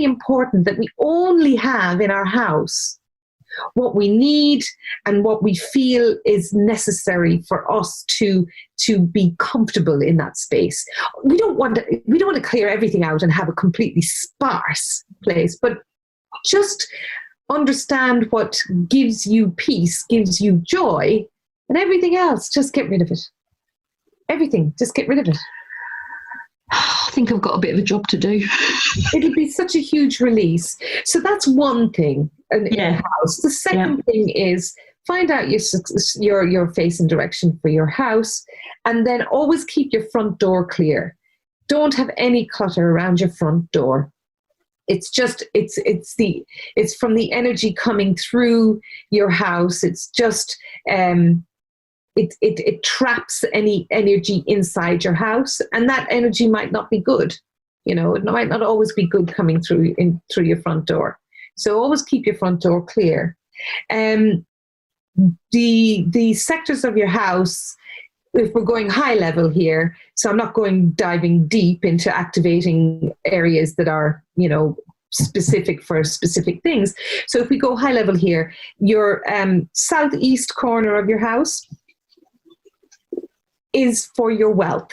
important that we only have in our house what we need and what we feel is necessary for us to be comfortable in that space. We don't want to clear everything out and have a completely sparse place, but just understand what gives you peace, gives you joy, and everything else, just get rid of it. Everything, just get rid of it. I think I've got a bit of a job to do. It'll be such a huge release. So that's one thing in your house. The second thing is find out your face and direction for your house, and then always keep your front door clear. Don't have any clutter around your front door. It's just it's from the energy coming through your house. It's just it traps any energy inside your house, and that energy might not be good. It might not always be good coming through your front door. So always keep your front door clear. The sectors of your house, if we're going high level here, so I'm not diving deep into activating areas that are, specific for specific things. So if we go high level here, your southeast corner of your house is for your wealth.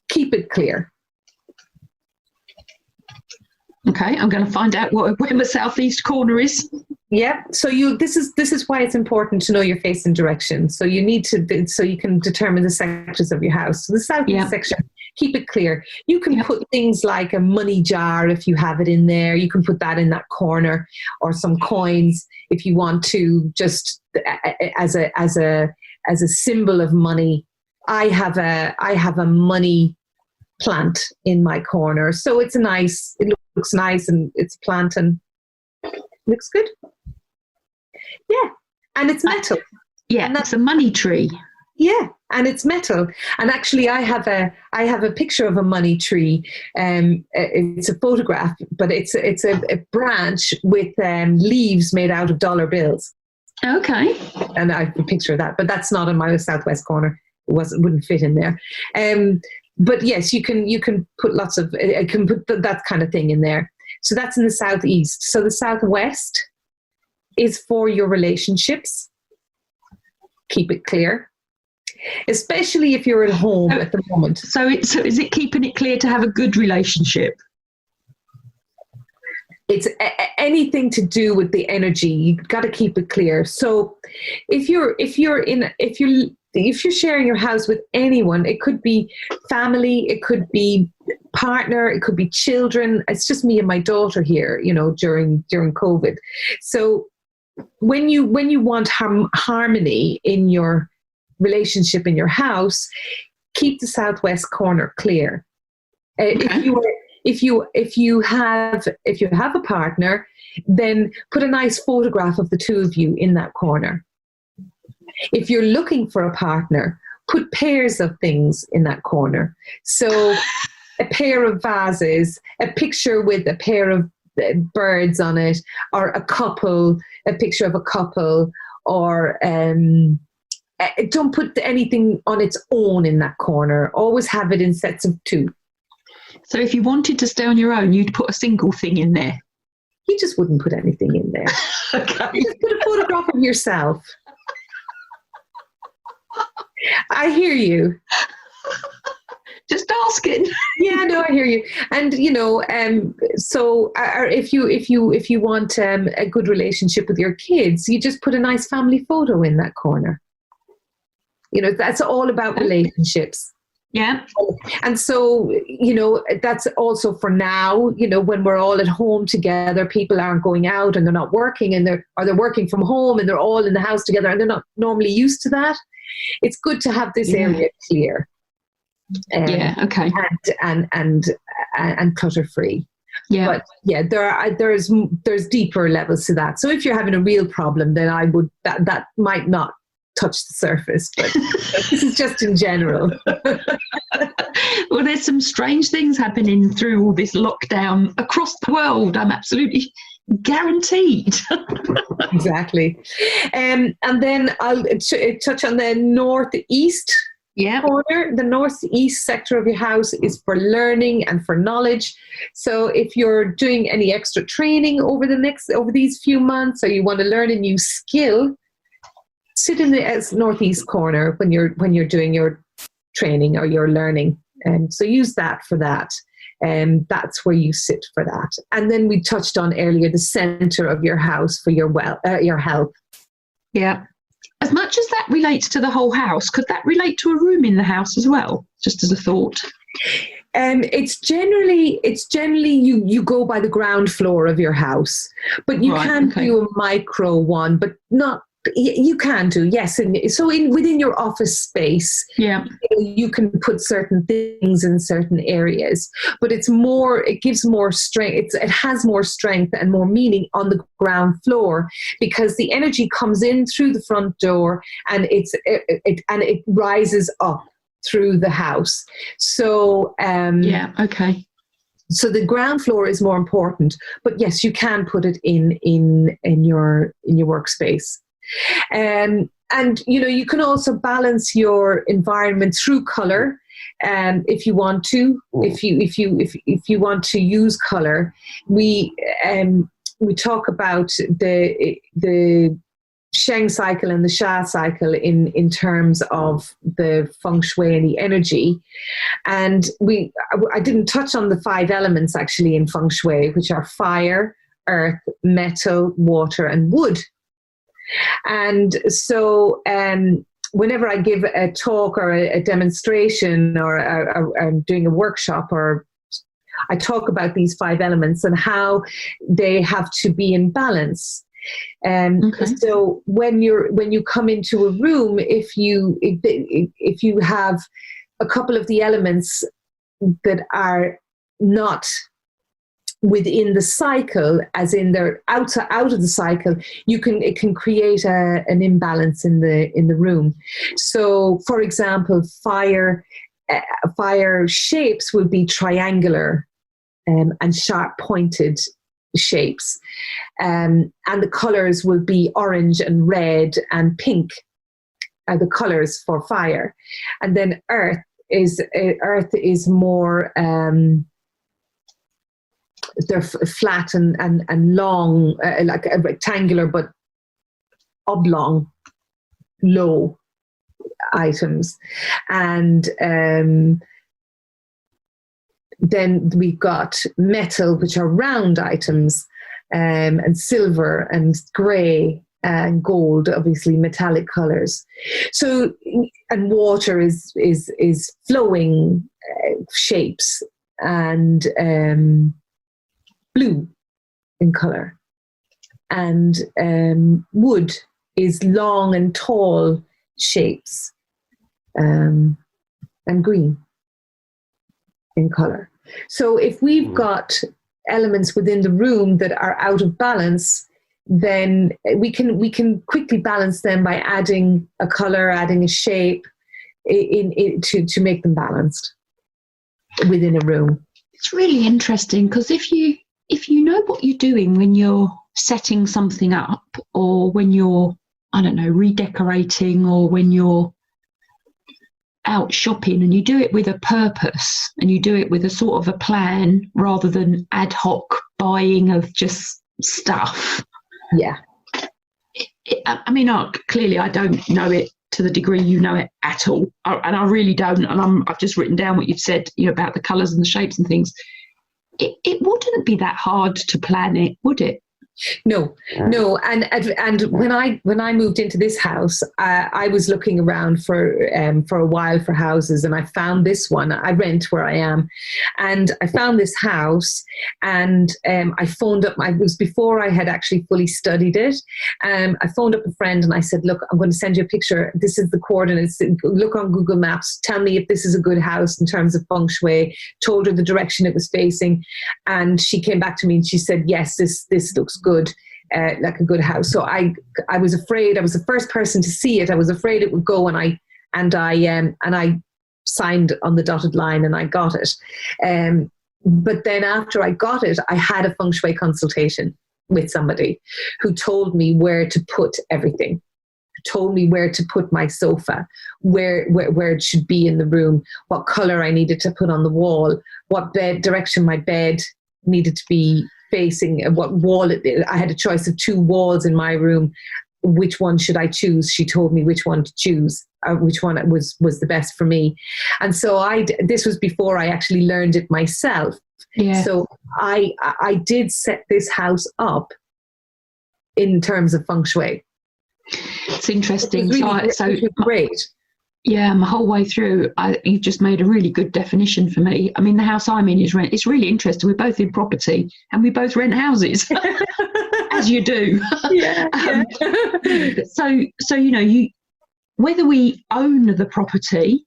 Keep it clear. Okay, I'm going to find out where my southeast corner is. Yeah. So this is why it's important to know your face and direction. So you need to, so you can determine the sectors of your house. So the southeast section, keep it clear. You can put things like a money jar if you have it in there. You can put that in that corner, or some coins if you want to, just as a symbol of money. I have a money plant in my corner, so it looks nice, and it's a plant and looks good. Yeah, and it's metal. And that's a money tree. Yeah, and it's metal. And actually, I have a picture of a money tree. It's a photograph, but it's a branch with leaves made out of dollar bills. Okay. And I have a picture of that, but that's not in my southwest corner. It wouldn't fit in there. But yes, you can put lots of, I can put that kind of thing in there. So that's in the southeast. So the southwest is for your relationships. Keep it clear, especially if you're at home at the moment. So is it keeping it clear to have a good relationship? It's anything to do with the energy. You've got to keep it clear. So if you're sharing your house with anyone, it could be family, it could be partner, it could be children. It's just me and my daughter here, during COVID. So when you want harmony in your relationship in your house, keep the southwest corner clear. Okay. If you have a partner, then put a nice photograph of the two of you in that corner. If you're looking for a partner, put pairs of things in that corner. So a pair of vases, a picture with a pair of birds on it, or a picture of a couple, or don't put anything on its own in that corner. Always have it in sets of two. So if you wanted to stay on your own, you'd put a single thing in there. You just wouldn't put anything in there. Okay. Just put a photograph of yourself. I hear you. Just asking. Yeah, no, I hear you. And so if you want a good relationship with your kids, you just put a nice family photo in that corner. That's all about relationships. Yeah. And so, that's also for now, when we're all at home together, people aren't going out and they're not working and they're working from home and they're all in the house together and they're not normally used to that. It's good to have this area clear. Okay. And clutter free. Yeah. But yeah, there's deeper levels to that. So if you're having a real problem, then that might not touch the surface, but this is just in general. Well, there's some strange things happening through all this lockdown across the world. I'm absolutely guaranteed. Exactly. And then I'll touch on the northeast corner. The northeast sector of your house is for learning and for knowledge. So if you're doing any extra training over these few months, or you want to learn a new skill, sit in the northeast corner when you're doing your training or your learning. And so use that for that. And that's where you sit for that. And then we touched on earlier the center of your house for your health. Yeah. As much as that relates to the whole house, could that relate to a room in the house as well? Just as a thought. It's generally you go by the ground floor of your house, but you can do a micro one, but not. You can do, yes. And so within your office space, you can put certain things in certain areas, but it gives more strength. It has more strength and more meaning on the ground floor because the energy comes in through the front door and it rises up through the house. So, so the ground floor is more important, but yes, you can put it in your workspace. And you can also balance your environment through color, if you want to. If you want to use color, we talk about the Sheng cycle and the Sha cycle in terms of the Feng Shui and the energy. And I didn't touch on the 5 elements actually in Feng Shui, which are fire, earth, metal, water, and wood. And so whenever I give a talk or a demonstration or I'm doing a workshop, or I talk about these 5 elements and how they have to be in balance. So when you come into a room, if you have a couple of the elements that are not within the cycle, as in they're out of the cycle, it can create an imbalance in the room. So, for example, fire shapes will be triangular and sharp pointed shapes, and the colors will be orange and red and pink are the colors for fire. And then earth is more they're flat and long, like a rectangular but oblong, low items. And then we've got metal, which are round items, and silver and grey and gold, obviously metallic colors. So, and water is flowing shapes, and blue in color, and wood is long and tall shapes, and green in color. So if we've got elements within the room that are out of balance, then we can quickly balance them by adding a color, adding a shape to make them balanced within a room. It's really interesting because if you know what you're doing when you're setting something up, or when you're, I don't know, redecorating, or when you're out shopping and you do it with a purpose and you do it with a sort of a plan rather than ad hoc buying of just stuff. Yeah. I mean, clearly I don't know it to the degree you know it at all. And I really don't. And I've just written down what you've said, about the colours and the shapes and things. It wouldn't be that hard to plan it, would it? No. And when I moved into this house, I was looking around for a while for houses, and I found this one. I rent where I am, and I found this house, and I phoned up. It was before I had actually fully studied it. I phoned up a friend and I said, "Look, I'm going to send you a picture. This is the coordinates. Look on Google Maps. Tell me if this is a good house in terms of feng shui." Told her the direction it was facing, and she came back to me and she said, "Yes, this looks good, like a good house." So I was afraid. I was the first person to see it. I was afraid it would go, and I signed on the dotted line and I got it. But then after I got it, I had a feng shui consultation with somebody who told me where to put everything. Told me where to put my sofa, where it should be in the room, what color I needed to put on the wall, what direction my bed needed to be facing, what wall I had a choice of 2 walls in my room. Which one should I choose? She told me which one to choose, which one was the best for me. And so this was before I actually learned it myself. Yeah. So I did set this house up in terms of feng shui. It's interesting. It was great. Yeah, my whole way through, you've just made a really good definition for me. I mean, the house I'm in is rent. It's really interesting. We're both in property and we both rent houses, as you do. Yeah. So whether we own the property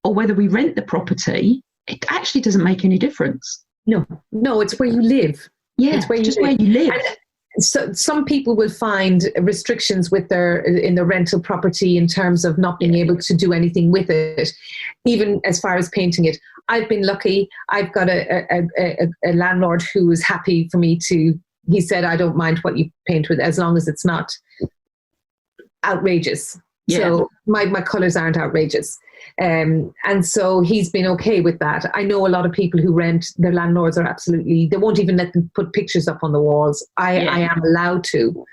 or whether we rent the property, it actually doesn't make any difference. No, it's where you live. Yeah, it's where you live. So some people will find restrictions in their rental property in terms of not being able to do anything with it, even as far as painting it. I've been lucky. I've got a landlord who is happy for me to. He said, "I don't mind what you paint with as long as it's not outrageous." Yeah. So my colours aren't outrageous. And so he's been okay with that. I know a lot of people who rent, their landlords are absolutely, they won't even let them put pictures up on the walls. I am allowed to.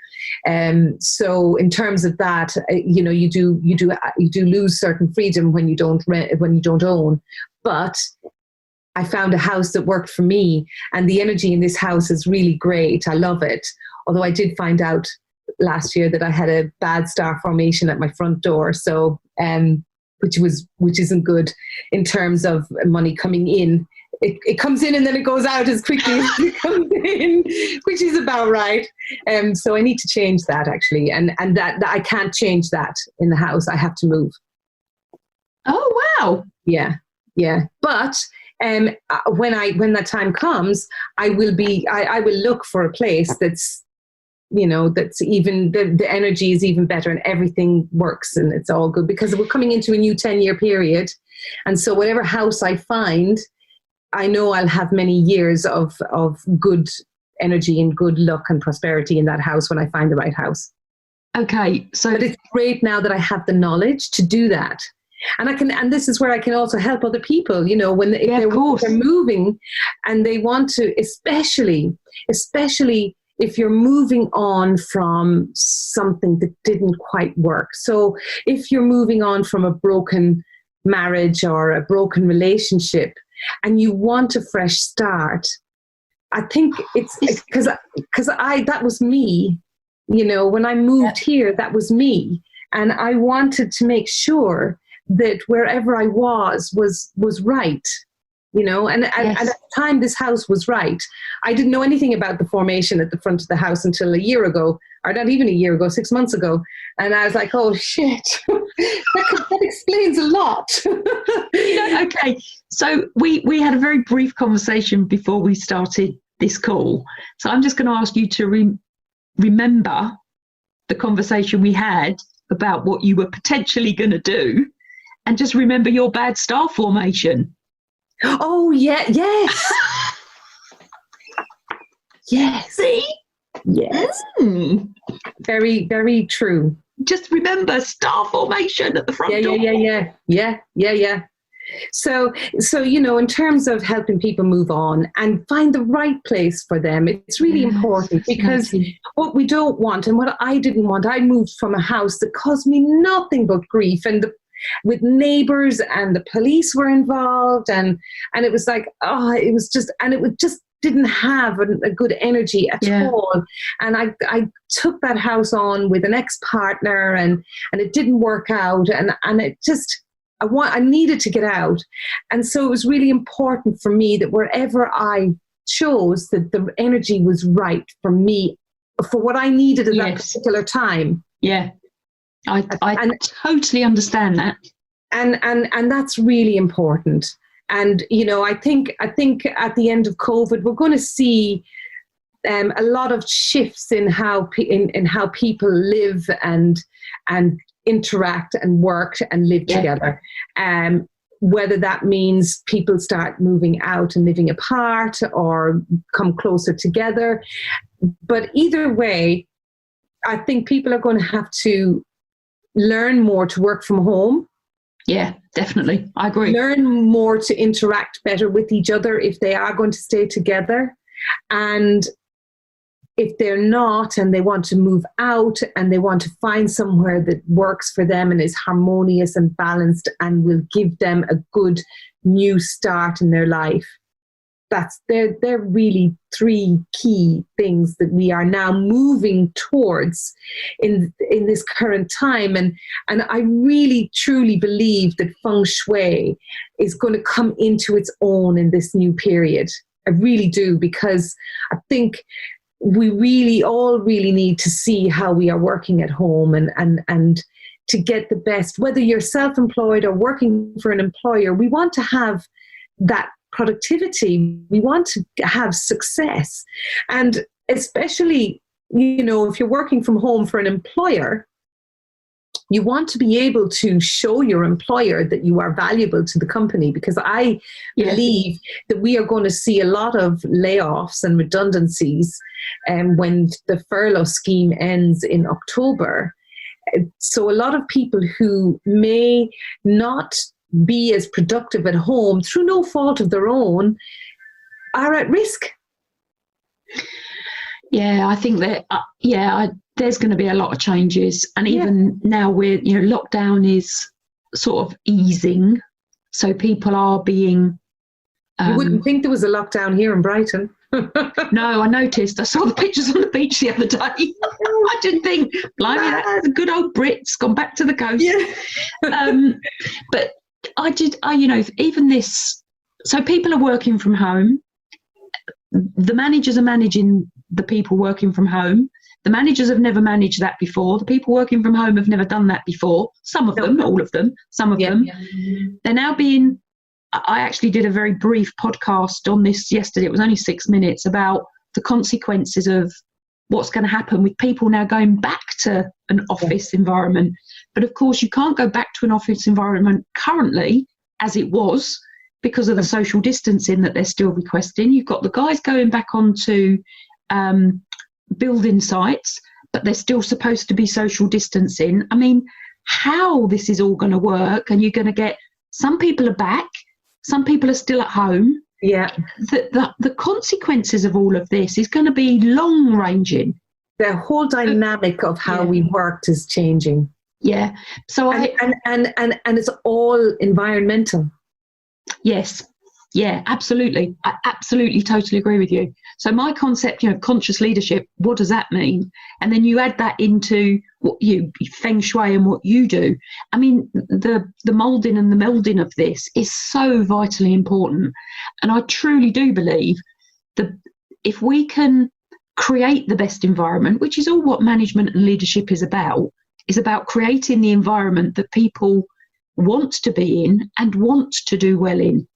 So in terms of that, you do lose certain freedom when you don't rent, when you don't own. But I found a house that worked for me, and the energy in this house is really great. I love it. Although I did find out last year that I had a bad star formation at my front door. So, which isn't good in terms of money coming in. It comes in and then it goes out as quickly as it comes in, which is about right. So I need to change that actually, and that I can't change that in the house. I have to move. Oh wow! Yeah. But when that time comes, I will look for a place that's, that's even, the energy is even better and everything works and it's all good, because we're coming into a new 10-year period. And so whatever house I find, I know I'll have many years of good energy and good luck and prosperity in that house when I find the right house. Okay. But it's great now that I have the knowledge to do that. And this is where I can also help other people, when they're moving and they want to, especially if you're moving on from something that didn't quite work. So if you're moving on from a broken marriage or a broken relationship and you want a fresh start, I think it's because that was me, when I moved here, that was me. And I wanted to make sure that wherever I was right. And at the time this house was right. I didn't know anything about the formation at the front of the house until a year ago, or not even a year ago, 6 months ago. And I was like, oh shit, that explains a lot. Okay, so we had a very brief conversation before we started this call. So I'm just going to ask you to remember the conversation we had about what you were potentially going to do, and just remember your bad star formation. Oh, yeah, yes. Yes. See? Yes. Very, very true. just remember star formation at the front door. Yeah. So, in terms of helping people move on and find the right place for them, it's really important, because what we don't want, and what I didn't want, I moved from a house that caused me nothing but grief, and with neighbors, and the police were involved, and it was like, it just didn't have a good energy at all. And I took that house on with an ex-partner, and it didn't work out, and it just, I needed to get out. And so it was really important for me that wherever I chose, that the energy was right for me, for what I needed at that particular time. Yeah. I totally understand that. And that's really important. And, I think at the end of COVID, we're going to see a lot of shifts in how people live and interact and work and live together. Whether that means people start moving out and living apart or come closer together. But either way, I think people are going to have to learn more to work from home. Yeah, definitely. I agree. Learn more to interact better with each other if they are going to stay together. And if they're not, and they want to move out, and they want to find somewhere that works for them and is harmonious and balanced and will give them a good new start in their life. They're really three key things that we are now moving towards in this current time. And I really truly believe that Feng Shui is going to come into its own in this new period. I really do, because I think we all really need to see how we are working at home and to get the best, whether you're self-employed or working for an employer. We want to have that productivity. We want to have success. And especially, if you're working from home for an employer, you want to be able to show your employer that you are valuable to the company, because I believe that we are going to see a lot of layoffs and redundancies when the furlough scheme ends in October. So a lot of people who may not be as productive at home through no fault of their own are at risk. Yeah, I think that, there's going to be a lot of changes. And even now lockdown is sort of easing. So people are being... you wouldn't think there was a lockdown here in Brighton. No, I noticed. I saw the pictures on the beach the other day. I didn't think, blimey, that's a good old Brits gone back to the coast. Yeah. But even this... So people are working from home. The managers are managing the people working from home. The managers have never managed that before. The people working from home have never done that before. Some of them, not all of them, some of them. Yeah. They're now being... I actually did a very brief podcast on this yesterday. It was only 6 minutes, about the consequences of what's going to happen with people now going back to an office environment. But of course, you can't go back to an office environment currently as it was, because of the social distancing that they're still requesting. You've got the guys going back onto building sites, but they're still supposed to be social distancing. I mean, how this is all going to work, and you're going to get some people are back, some people are still at home. Yeah. The consequences of all of this is going to be long-ranging. The whole dynamic of how we worked is changing. Yeah. So and it's all environmental. Yes. Yeah, absolutely. I absolutely totally agree with you. So my concept, conscious leadership, what does that mean? And then you add that into what Feng Shui and what you do. I mean, the moulding and the melding of this is so vitally important. And I truly do believe that if we can create the best environment, which is all what management and leadership is about creating the environment that people want to be in and want to do well in.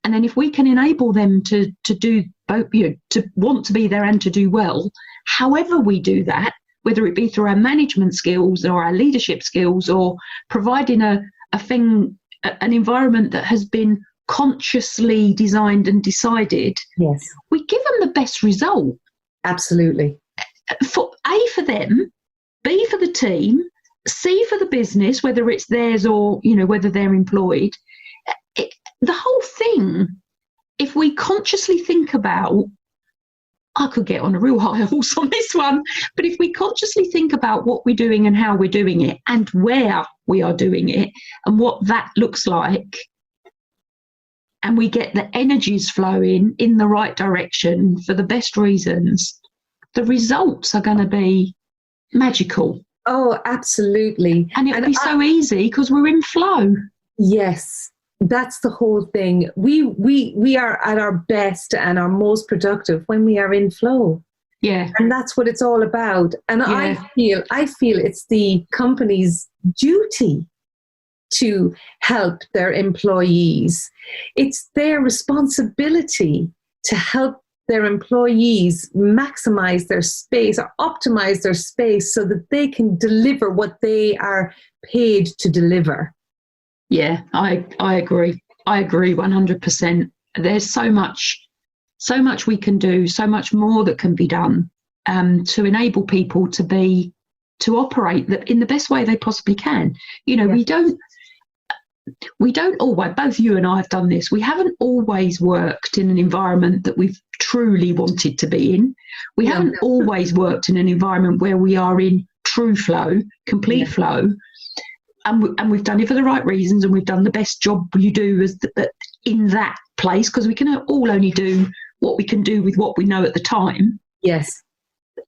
And then if we can enable them to do both, to want to be there and to do well, however we do that, whether it be through our management skills or our leadership skills, or providing an environment that has been consciously designed and decided, yes, we give them the best result. Absolutely. For them, B, for the team, see for the business, whether it's theirs or, whether they're employed, the whole thing, if we consciously think about, I could get on a real high horse on this one, but if we consciously think about what we're doing and how we're doing it and where we are doing it and what that looks like, and we get the energies flowing in the right direction for the best reasons, the results are going to be magical. Oh, absolutely. And it'll be so easy because we're in flow. Yes. That's the whole thing. We are at our best and our most productive when we are in flow. Yeah. And that's what it's all about. And yeah. I feel it's the company's duty to help their employees. It's their responsibility to help their employees maximize their space or optimize their space so that they can deliver what they are paid to deliver. Yeah, I agree. I agree 100%. There's so much we can do, so much more that can be done to enable people to operate in the best way they possibly can. We don't always, both you and I have done this, we haven't always worked in an environment that we've truly wanted to be in. We haven't always worked in an environment where we are in true flow, complete flow. And we've done it for the right reasons, and we've done the best job you do in that place, because we can all only do what we can do with what we know at the time. Yes.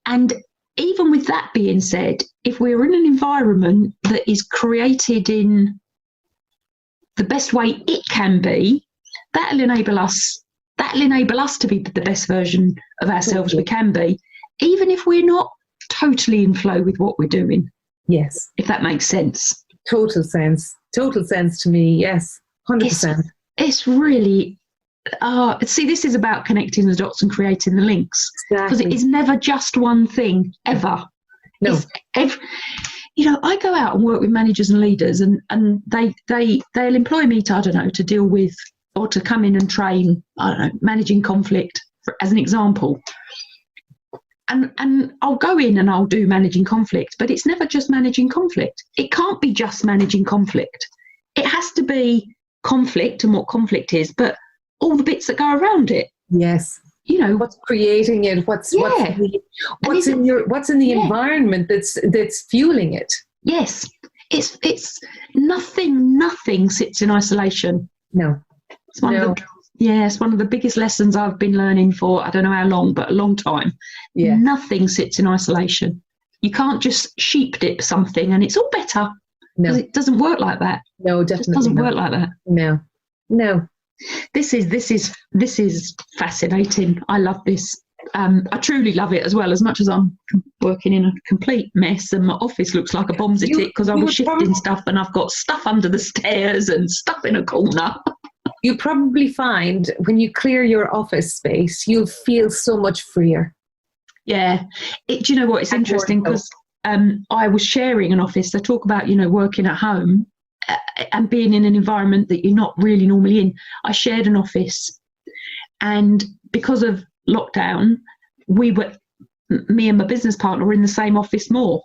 And even with that being said, if we're in an environment that is created in the best way it can be, that'll enable us to be the best version of ourselves we can be, even if we're not totally in flow with what we're doing. Yes. If that makes sense. Total sense to me. Yes. 100%. It's really, see, this is about connecting the dots and creating the links. Because it is never just one thing, ever. No. I go out and work with managers and leaders, and they'll employ me to deal with, or to come in and train, managing conflict, as an example. And I'll go in and I'll do managing conflict, but it's never just managing conflict. It can't be just managing conflict. It has to be conflict and what conflict is, but all the bits that go around it. Yes. What's creating it? What's in the environment that's fueling it? Yes. It's nothing sits in isolation. No. It's one of the biggest lessons I've been learning for, I don't know how long, but a long time. Yeah. Nothing sits in isolation. You can't just sheep dip something and it's all better. No. It doesn't work like that. No, definitely. It doesn't work like that. No. This is fascinating. I love this. I truly love it as well, as much as I'm working in a complete mess and my office looks like a bomb's a tick because I was shifting stuff and I've got stuff under the stairs and stuff in a corner. You probably find when you clear your office space, you'll feel so much freer. Yeah. Do you know what? It's interesting because I was sharing an office. They talk about, working at home and being in an environment that you're not really normally in. I shared an office, and because of lockdown, me and my business partner were in the same office more,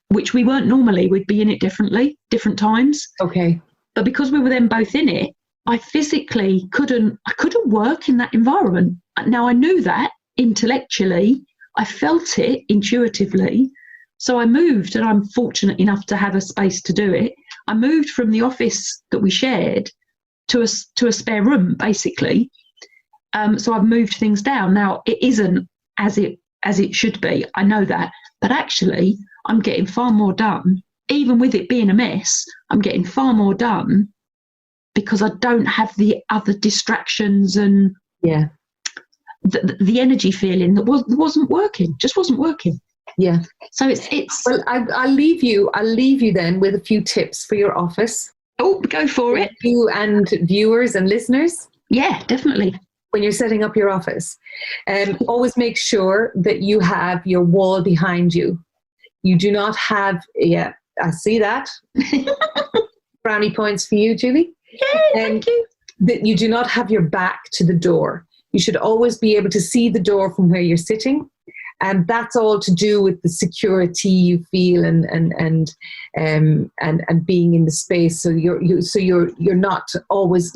which we weren't normally. We'd be in it differently, different times. Okay. But because we were then both in it, I physically couldn't work in that environment. Now, I knew that intellectually, I felt it intuitively. So I moved, and I'm fortunate enough to have a space to do it. I moved from the office that we shared to a spare room, basically. So I've moved things down. Now, it isn't as it should be. I know that. But actually, I'm getting far more done. Even with it being a mess, I'm getting far more done because I don't have the other distractions and the energy feeling that wasn't working, just wasn't working. Yeah. So it's. Well, I'll leave you then with a few tips for your office. Oh, go for it. You and viewers and listeners. Yeah, definitely. When you're setting up your office, always make sure that you have your wall behind you. You do not have. Yeah, I see that. Brownie points for you, Julie. Yeah, thank you. That you do not have your back to the door. You should always be able to see the door from where you're sitting. And that's all to do with the security you feel and being in the space. So you're not always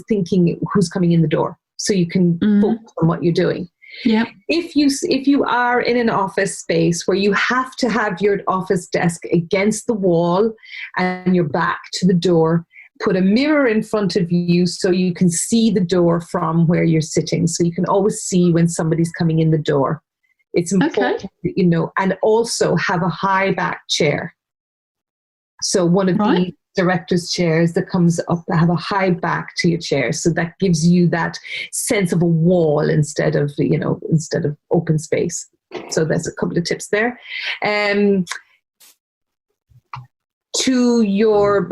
thinking who's coming in the door. So you can focus on what you're doing. Yeah. If you are in an office space where you have to have your office desk against the wall and your back to the door, put a mirror in front of you so you can see the door from where you're sitting. So you can always see when somebody's coming in the door. It's important that you know, and also have a high back chair. So one of the director's chairs that comes up that have a high back to your chair. So that gives you that sense of a wall instead of open space. So there's a couple of tips there. To your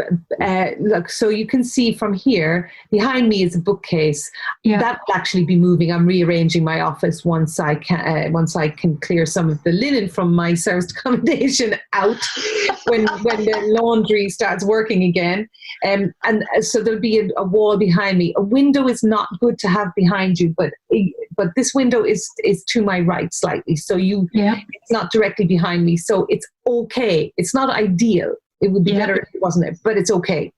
look, so you can see from here behind me is a bookcase. That will actually be moving. I'm rearranging my office once I can clear some of the linen from my service accommodation out when the laundry starts working again. And so there'll be a wall behind me. A window is not good to have behind you, but this window is to my right slightly. So it's not directly behind me. So it's okay. It's not ideal. It would be better if it wasn't, but it's okay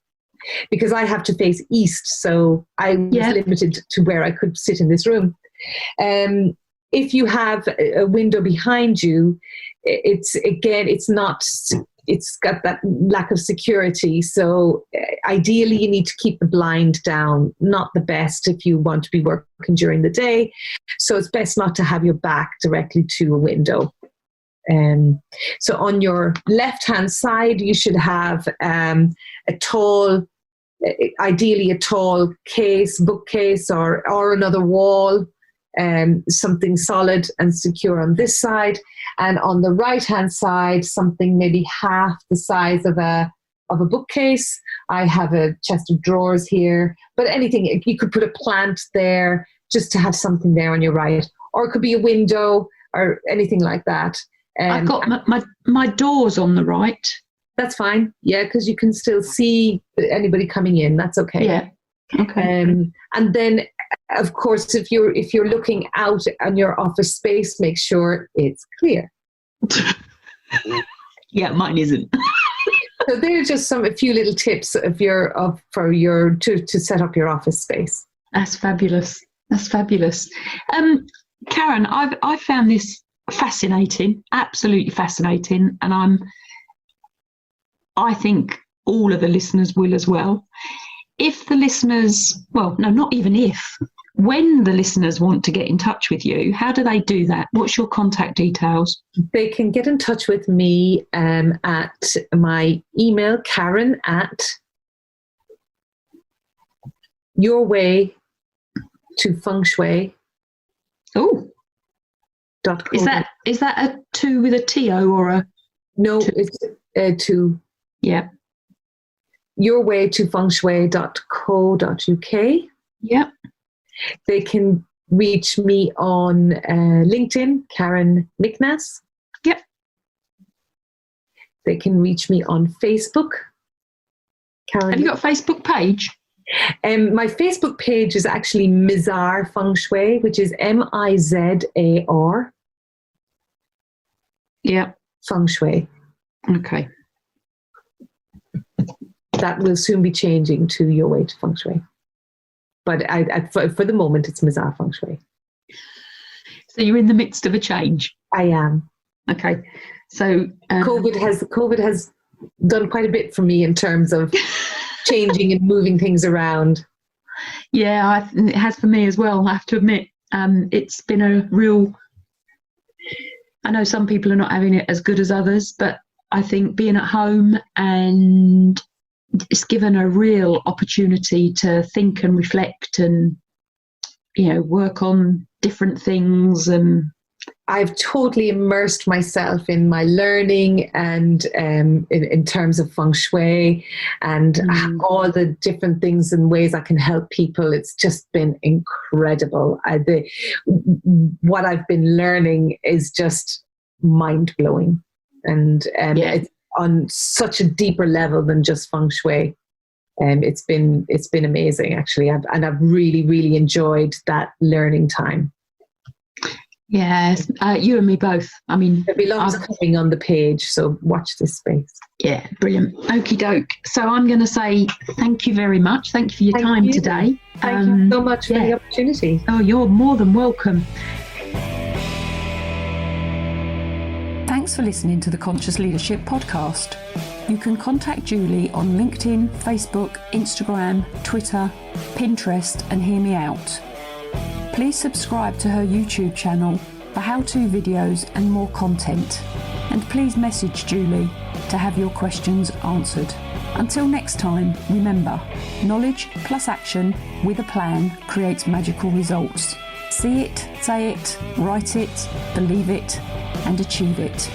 because I have to face east, so I was limited to where I could sit in this room. If you have a window behind you, it's got that lack of security. So ideally, you need to keep the blind down. Not the best if you want to be working during the day. So it's best not to have your back directly to a window. So on your left-hand side, you should have ideally a tall bookcase or another wall, something solid and secure on this side. And on the right-hand side, something maybe half the size of a bookcase. I have a chest of drawers here, but anything, you could put a plant there just to have something there on your right, or it could be a window or anything like that. I've got my doors on the right. That's fine. Yeah, because you can still see anybody coming in. That's okay. Yeah. Okay. And then, of course, if you're looking out on your office space, make sure it's clear. Yeah, mine isn't. So there are just a few little tips to set up your office space. That's fabulous. Karen, I found this fascinating, absolutely fascinating, and I think all of the listeners will as well. If the listeners, well, no, not even if, when the listeners want to get in touch with you, how do they do that? What's your contact details? They can get in touch with me at my email, Karen at yourwaytofengshui. Oh. Is that a 2 with a T-O or a... No, it's a 2. Yeah. yourwaytofengshui.co.uk. Yeah. They can reach me on LinkedIn, Karen Miknas. Yep. They can reach me on Facebook. Karen. Have you got a Facebook page? My Facebook page is actually Mizar Feng Shui, which is Mizar. Yeah. Feng Shui. Okay. That will soon be changing to Your Way to Feng Shui. But for the moment, it's Mizar Feng Shui. So you're in the midst of a change? I am. Okay. So COVID has done quite a bit for me in terms of changing and moving things around. Yeah, it has for me as well, I have to admit. It's been a real... I know some people are not having it as good as others, but I think being at home and it's given a real opportunity to think and reflect and, work on different things. And I've totally immersed myself in my learning and in terms of feng shui and all the different things and ways I can help people. It's just been incredible. What I've been learning is just mind-blowing. And it's on such a deeper level than just feng shui. It's been amazing, actually. I've really, really enjoyed that learning time. Yes, you and me both. I mean, There'll be lots coming on the page, so watch this space. Yeah, brilliant. Okie doke. So I'm going to say thank you very much. Thank you for your time today. Thank you so much for the opportunity. Oh, you're more than welcome. Thanks for listening to the Conscious Leadership Podcast. You can contact Julie on LinkedIn, Facebook, Instagram, Twitter, Pinterest, and Hear Me Out. Please subscribe to her YouTube channel for how-to videos and more content. And please message Julie to have your questions answered. Until next time, remember, knowledge plus action with a plan creates magical results. See it, say it, write it, believe it, and achieve it.